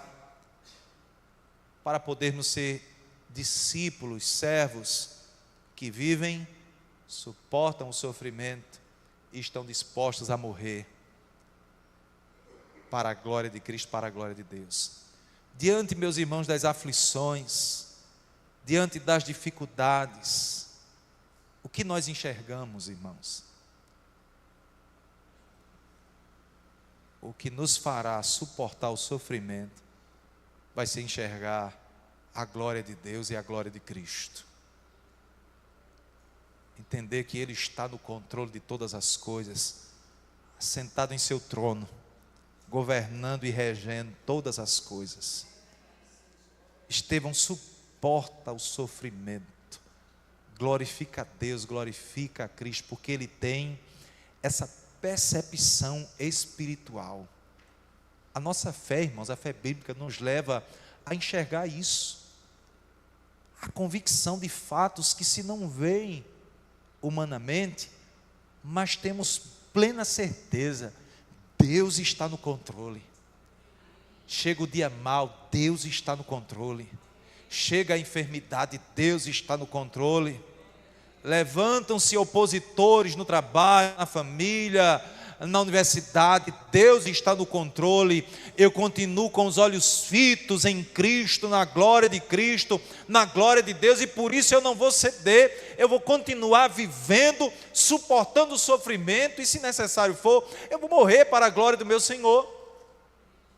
para podermos ser discípulos, servos, que vivem, suportam o sofrimento e estão dispostos a morrer para a glória de Cristo, para a glória de Deus. Diante, meus irmãos, das aflições, diante das dificuldades, o que nós enxergamos, irmãos? O que nos fará suportar o sofrimento vai ser enxergar a glória de Deus e a glória de Cristo. Entender que Ele está no controle de todas as coisas, sentado em seu trono, governando e regendo todas as coisas. Estevão suporta o sofrimento, glorifica a Deus, glorifica a Cristo, porque ele tem essa percepção espiritual. A nossa fé, irmãos, a fé bíblica nos leva a enxergar isso, a convicção de fatos que se não veem humanamente, mas temos plena certeza, Deus está no controle. Chega o dia mau, Deus está no controle. Chega a enfermidade, Deus está no controle. Levantam-se opositores no trabalho, na família, na universidade, Deus está no controle. Eu continuo com os olhos fitos em Cristo, na glória de Cristo, na glória de Deus, e por isso eu não vou ceder, eu vou continuar vivendo, suportando o sofrimento, e se necessário for, eu vou morrer para a glória do meu Senhor.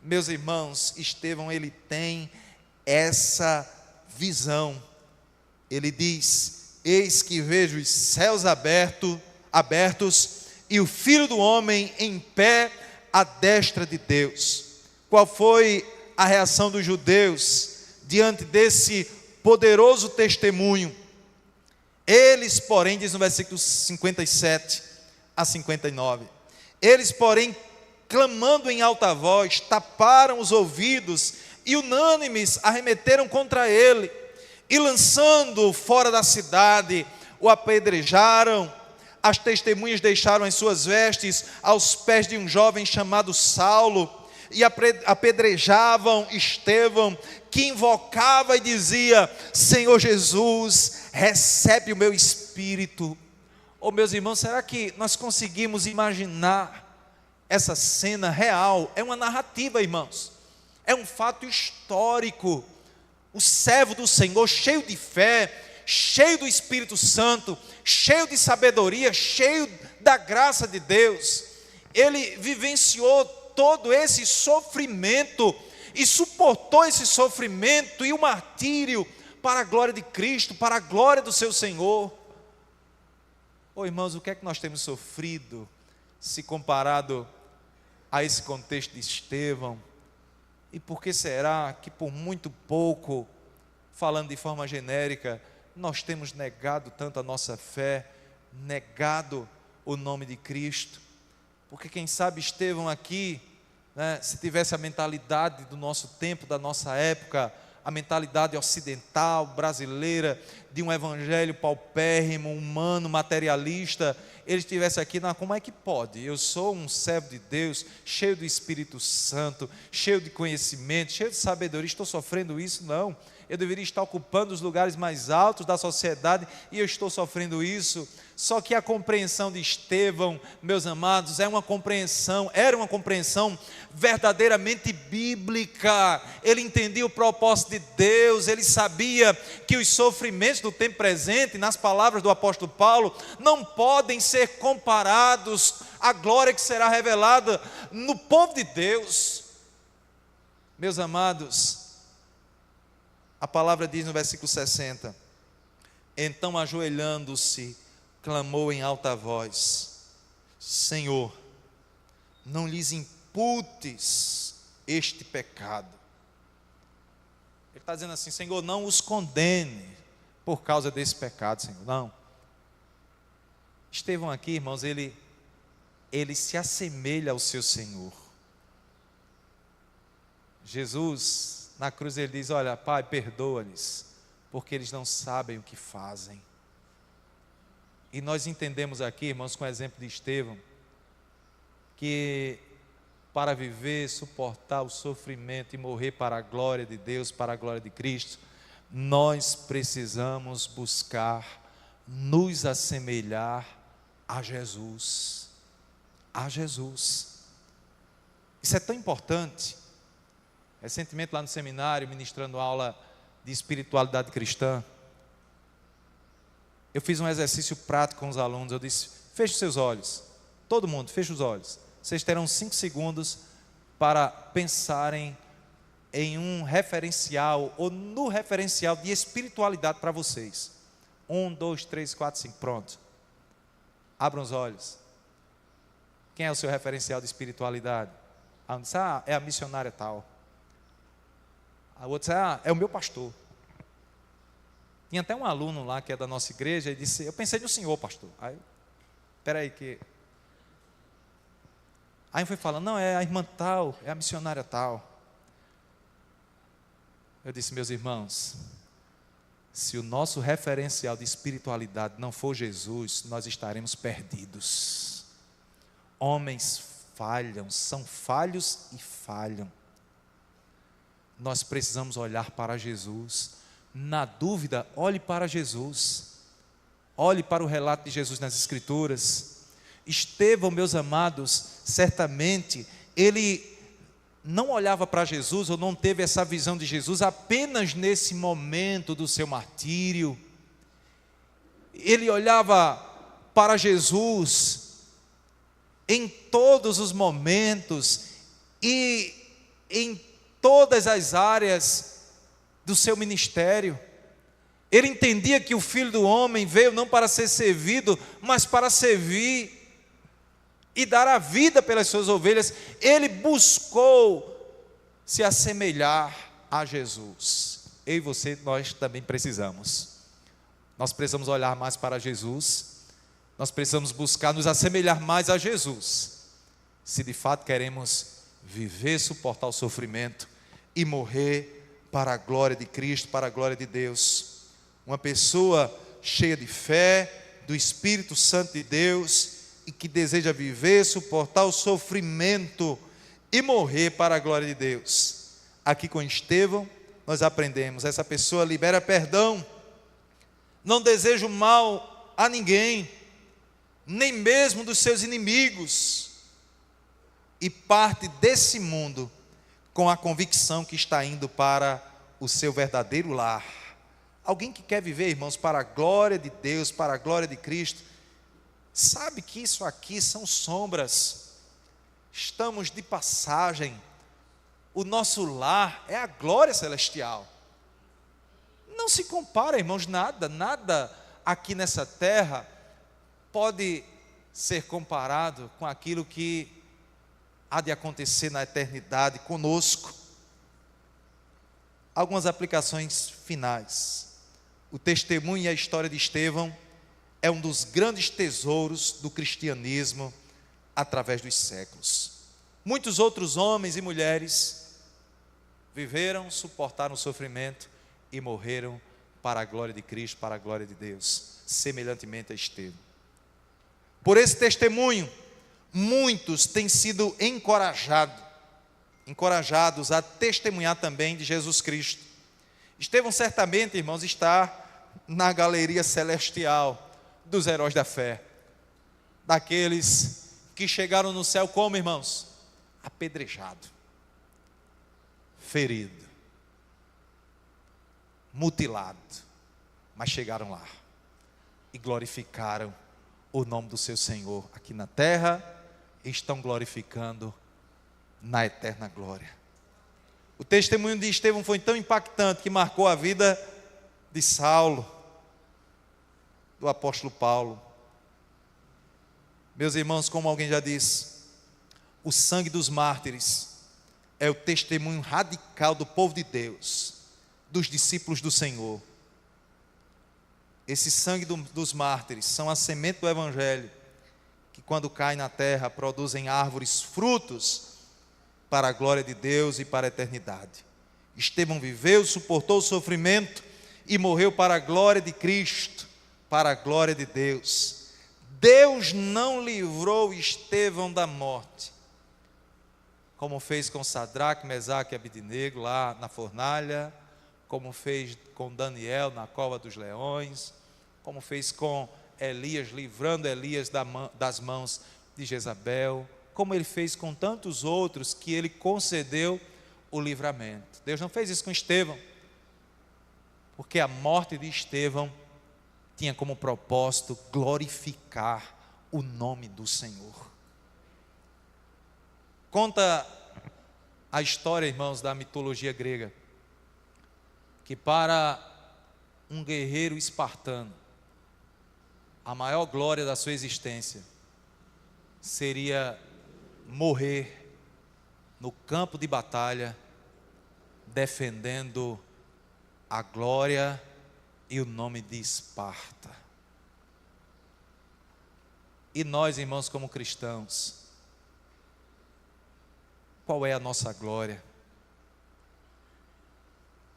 Meus irmãos, Estevão, ele tem essa visão. Ele diz: eis que vejo os céus abertos e o Filho do Homem em pé à destra de Deus. Qual foi a reação dos judeus diante desse poderoso testemunho? Eles, porém, diz no versículo 57 a 59, eles, porém, clamando em alta voz, taparam os ouvidos e unânimes arremeteram contra ele, e lançando-o fora da cidade, o apedrejaram. As testemunhas deixaram as suas vestes aos pés de um jovem chamado Saulo, e apedrejavam Estevão, que invocava e dizia: Senhor Jesus, recebe o meu espírito. Oh, meus irmãos, será que nós conseguimos imaginar essa cena real? É uma narrativa, irmãos, é um fato histórico. O servo do Senhor, cheio de fé, cheio do Espírito Santo, cheio de sabedoria, cheio da graça de Deus, ele vivenciou todo esse sofrimento e suportou esse sofrimento e o martírio para a glória de Cristo, para a glória do seu Senhor. Oh, irmãos, o que é que nós temos sofrido se comparado a esse contexto de Estevão? E por que será que por muito pouco, falando de forma genérica, nós temos negado tanto a nossa fé, negado o nome de Cristo? Porque quem sabe Estevão aqui, né, se tivesse a mentalidade do nosso tempo, da nossa época, a mentalidade ocidental, brasileira, de um evangelho paupérrimo, humano, materialista, ele estivesse aqui: não, como é que pode? Eu sou um servo de Deus, cheio do Espírito Santo, cheio de conhecimento, cheio de sabedoria, estou sofrendo isso? Não, eu deveria estar ocupando os lugares mais altos da sociedade e eu estou sofrendo isso. Só que a compreensão de Estevão, meus amados, era uma compreensão verdadeiramente bíblica. Ele entendia o propósito de Deus, ele sabia que os sofrimentos do tempo presente, nas palavras do apóstolo Paulo, não podem ser comparados à glória que será revelada no povo de Deus. Meus amados, a palavra diz no versículo 60: então, ajoelhando-se, clamou em alta voz: Senhor, não lhes imputes este pecado. Ele está dizendo assim: Senhor, não os condene por causa desse pecado, Senhor, não. Estevão aqui, irmãos, ele se assemelha ao seu Senhor. Jesus, na cruz, ele diz: olha, Pai, perdoa-lhes, porque eles não sabem o que fazem. E nós entendemos aqui, irmãos, com o exemplo de Estevão, que para viver, suportar o sofrimento e morrer para a glória de Deus, para a glória de Cristo, nós precisamos buscar nos assemelhar a Jesus. A Jesus. Isso é tão importante. Recentemente, lá no seminário, ministrando aula de espiritualidade cristã, eu fiz um exercício prático com os alunos. Eu disse: feche os seus olhos, todo mundo, feche os olhos. Vocês terão 5 segundos para pensarem em um referencial, ou no referencial de espiritualidade para vocês. 1, 2, 3, 4, 5, pronto. Abram os olhos. Quem é o seu referencial de espiritualidade? Um disse: é a missionária tal. A outra disse: é o meu pastor. Tinha até um aluno lá que é da nossa igreja e disse: eu pensei no senhor, pastor. Aí, peraí que... Aí foi falando: não, é a irmã tal, é a missionária tal. Eu disse: meus irmãos, se o nosso referencial de espiritualidade não for Jesus, nós estaremos perdidos. Homens falham, são falhos e falham. Nós precisamos olhar para Jesus. Na dúvida, olhe para Jesus. Olhe para o relato de Jesus nas Escrituras. Estevão, meus amados, certamente ele não olhava para Jesus, ou não teve essa visão de Jesus apenas nesse momento do seu martírio. Ele olhava para Jesus em todos os momentos e em todas as áreas do seu ministério. Ele entendia que o Filho do Homem veio não para ser servido, mas para servir e dar a vida pelas suas ovelhas. Ele buscou se assemelhar a Jesus. Eu e você, nós também precisamos. Nós precisamos olhar mais para Jesus. Nós precisamos buscar nos assemelhar mais a Jesus, se de fato queremos viver, suportar o sofrimento e morrer para a glória de Cristo, para a glória de Deus. Uma pessoa cheia de fé, do Espírito Santo de Deus, e que deseja viver, suportar o sofrimento e morrer para a glória de Deus. Aqui com Estevão, nós aprendemos, essa pessoa libera perdão, não deseja o mal a ninguém, nem mesmo dos seus inimigos, e parte desse mundo com a convicção que está indo para o seu verdadeiro lar. Alguém que quer viver, irmãos, para a glória de Deus, para a glória de Cristo, sabe que isso aqui são sombras, estamos de passagem, o nosso lar é a glória celestial. Não se compara, irmãos, nada aqui nessa terra pode ser comparado com aquilo que há de acontecer na eternidade conosco. Algumas aplicações finais. O testemunho e a história de Estevão é um dos grandes tesouros do cristianismo através dos séculos. Muitos outros homens e mulheres viveram, suportaram o sofrimento e morreram para a glória de Cristo, para a glória de Deus, semelhantemente a Estevão. Por esse testemunho, muitos têm sido encorajados a testemunhar também de Jesus Cristo. Estevão certamente, irmãos, está na galeria celestial dos heróis da fé, daqueles que chegaram no céu como, irmãos? Apedrejado, ferido, mutilado, mas chegaram lá e glorificaram o nome do seu Senhor aqui na terra e estão glorificando na eterna glória. O testemunho de Estevão foi tão impactante que marcou a vida de Saulo, do apóstolo Paulo. Meus irmãos, como alguém já disse, o sangue dos mártires é o testemunho radical do povo de Deus, dos discípulos do Senhor. Esse sangue dos mártires são a semente do Evangelho, que quando cai na terra, produzem árvores, frutos, para a glória de Deus e para a eternidade. Estevão viveu, suportou o sofrimento e morreu para a glória de Cristo, para a glória de Deus. Deus não livrou Estevão da morte, como fez com Sadraque, Mesaque e Abednego lá na fornalha, como fez com Daniel na cova dos leões, como fez com Elias, livrando Elias das mãos de Jezabel, como ele fez com tantos outros que ele concedeu o livramento. Deus não fez isso com Estevão, porque a morte de Estevão tinha como propósito glorificar o nome do Senhor. Conta a história, irmãos, da mitologia grega, que para um guerreiro espartano, a maior glória da sua existência seria morrer no campo de batalha, defendendo a glória e o nome de Esparta. E nós, irmãos, como cristãos, qual é a nossa glória?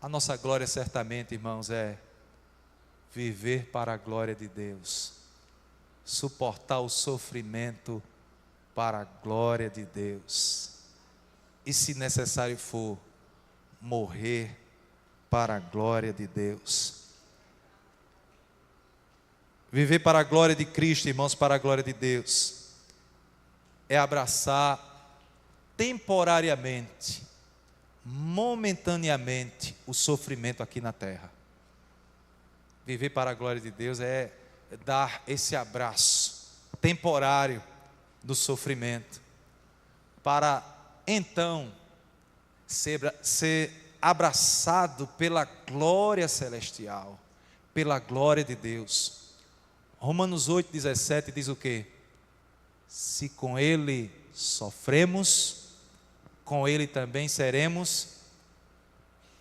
A nossa glória certamente, irmãos, é viver para a glória de Deus, suportar o sofrimento para a glória de Deus, e se necessário for, morrer para a glória de Deus. Viver para a glória de Cristo, irmãos, para a glória de Deus, é abraçar temporariamente, momentaneamente, o sofrimento aqui na terra. Viver para a glória de Deus é dar esse abraço temporário do sofrimento, para então ser abraçado pela glória celestial, pela glória de Deus. Romanos 8,17 diz o quê? Se com Ele sofremos, com Ele também seremos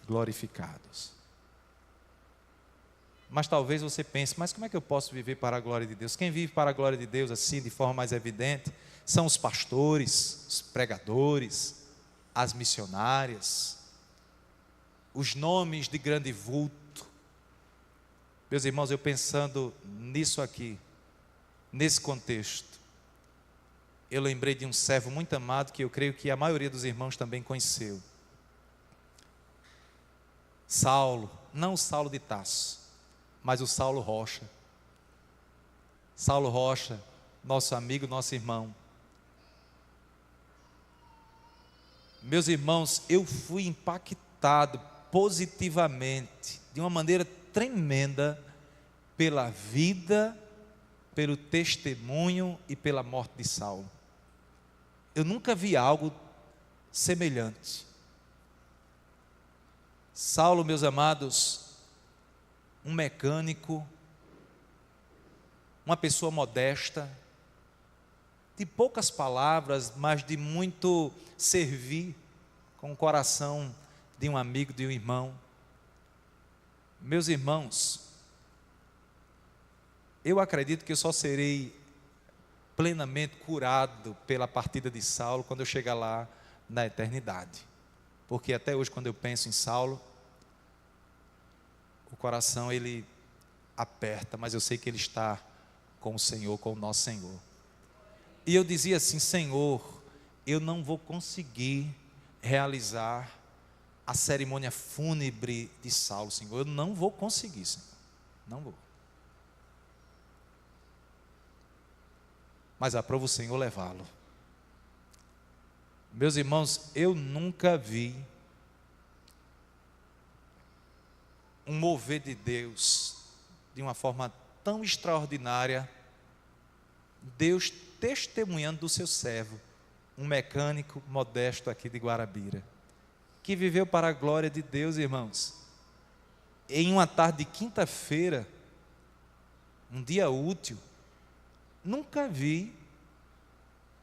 glorificados. Mas talvez você pense, mas como é que eu posso viver para a glória de Deus? Quem vive para a glória de Deus assim, de forma mais evidente, são os pastores, os pregadores, as missionárias, os nomes de grande vulto. Meus irmãos, eu pensando nisso aqui, nesse contexto, eu lembrei de um servo muito amado que eu creio que a maioria dos irmãos também conheceu. Saulo, não o Saulo de Tarso, mas o Saulo Rocha. Saulo Rocha, nosso amigo, nosso irmão. Meus irmãos, eu fui impactado positivamente, de uma maneira tremenda, pela vida, pelo testemunho e pela morte de Saulo. Eu nunca vi algo semelhante. Saulo, meus amados, um mecânico, uma pessoa modesta, de poucas palavras, mas de muito servir, com o coração de um amigo, de um irmão. Meus irmãos, eu acredito que eu só serei plenamente curado pela partida de Saulo quando eu chegar lá na eternidade. Porque até hoje, quando eu penso em Saulo, o coração ele aperta, mas eu sei que ele está com o Senhor, com o nosso Senhor. E eu dizia assim: Senhor, eu não vou conseguir realizar a cerimônia fúnebre de Saulo, Senhor. Eu não vou conseguir, Senhor. Não vou. Mas aprova o Senhor levá-lo. Meus irmãos, eu nunca vi um mover de Deus de uma forma tão extraordinária, Deus testemunhando do seu servo, um mecânico modesto aqui de Guarabira, que viveu para a glória de Deus, irmãos. Em uma tarde de quinta-feira, um dia útil, nunca vi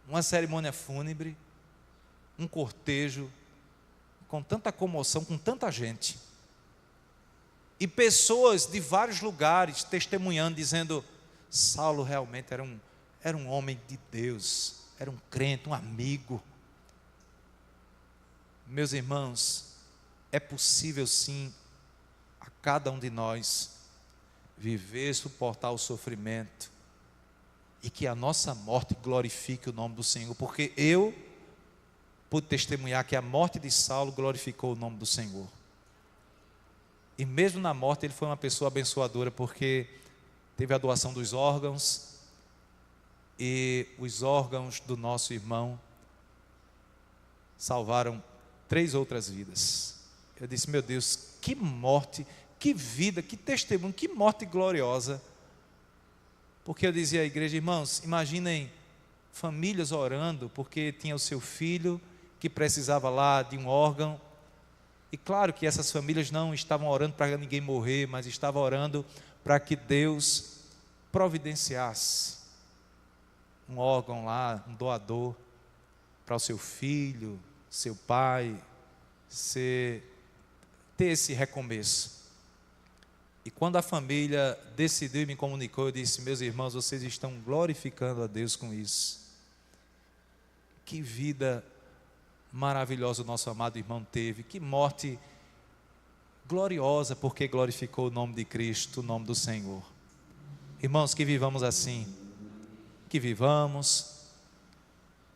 uma cerimônia fúnebre, um cortejo, com tanta comoção, com tanta gente, e pessoas de vários lugares testemunhando, dizendo: Saulo realmente era um homem de Deus, era um crente, um amigo. Meus irmãos, é possível sim, a cada um de nós, viver, suportar o sofrimento, e que a nossa morte glorifique o nome do Senhor, porque eu pude testemunhar que a morte de Saulo glorificou o nome do Senhor. E mesmo na morte ele foi uma pessoa abençoadora, porque teve a doação dos órgãos, e os órgãos do nosso irmão salvaram 3 outras vidas. Eu disse: meu Deus, que morte, que vida, que testemunho, que morte gloriosa. Porque eu dizia à igreja: irmãos, imaginem famílias orando, porque tinha o seu filho que precisava lá de um órgão. E claro que essas famílias não estavam orando para ninguém morrer, mas estavam orando para que Deus providenciasse um órgão lá, um doador, para o seu filho, seu pai, ter esse recomeço. E quando a família decidiu e me comunicou, eu disse: meus irmãos, vocês estão glorificando a Deus com isso. Que vida maravilhosa o nosso amado irmão teve, que morte gloriosa, porque glorificou o nome de Cristo, o nome do Senhor. Irmãos, que vivamos assim, que vivamos,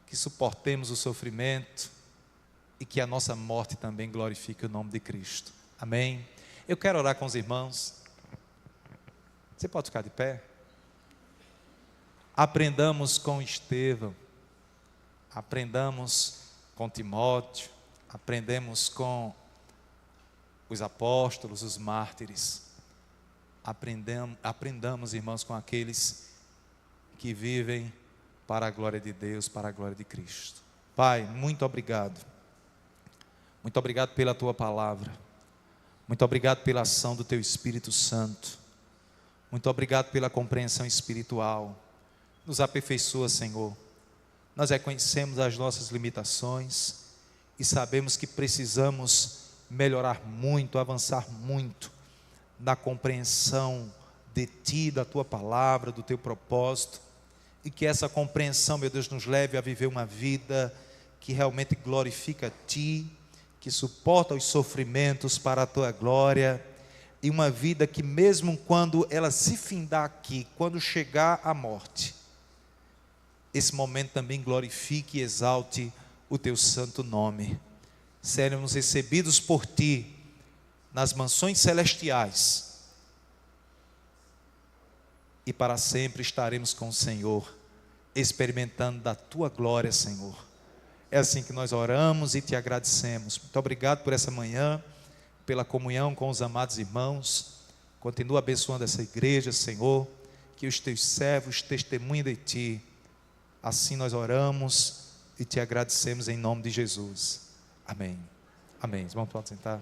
que suportemos o sofrimento e que a nossa morte também glorifique o nome de Cristo. Amém? Eu quero orar com os irmãos. Você pode ficar de pé? Aprendamos com Estevão, aprendamos com Timóteo, aprendemos com os apóstolos, os mártires. Aprendamos, irmãos, com aqueles que vivem para a glória de Deus, para a glória de Cristo. Pai, muito obrigado. Muito obrigado pela Tua palavra. Muito obrigado pela ação do Teu Espírito Santo. Muito obrigado pela compreensão espiritual. Nos aperfeiçoa, Senhor. Nós reconhecemos as nossas limitações e sabemos que precisamos melhorar muito, avançar muito na compreensão de Ti, da Tua palavra, do Teu propósito, e que essa compreensão, meu Deus, nos leve a viver uma vida que realmente glorifica a Ti, que suporta os sofrimentos para a Tua glória, e uma vida que mesmo quando ela se findar aqui, quando chegar a morte, esse momento também glorifique e exalte o Teu santo nome. Seremos recebidos por Ti nas mansões celestiais, e para sempre estaremos com o Senhor, experimentando da tua glória, Senhor. É assim que nós oramos e te agradecemos. Muito obrigado por essa manhã, pela comunhão com os amados irmãos. Continua abençoando essa igreja, Senhor, que os teus servos testemunhem de ti. Assim nós oramos e te agradecemos em nome de Jesus. Amém. Amém. Irmão, pode sentar.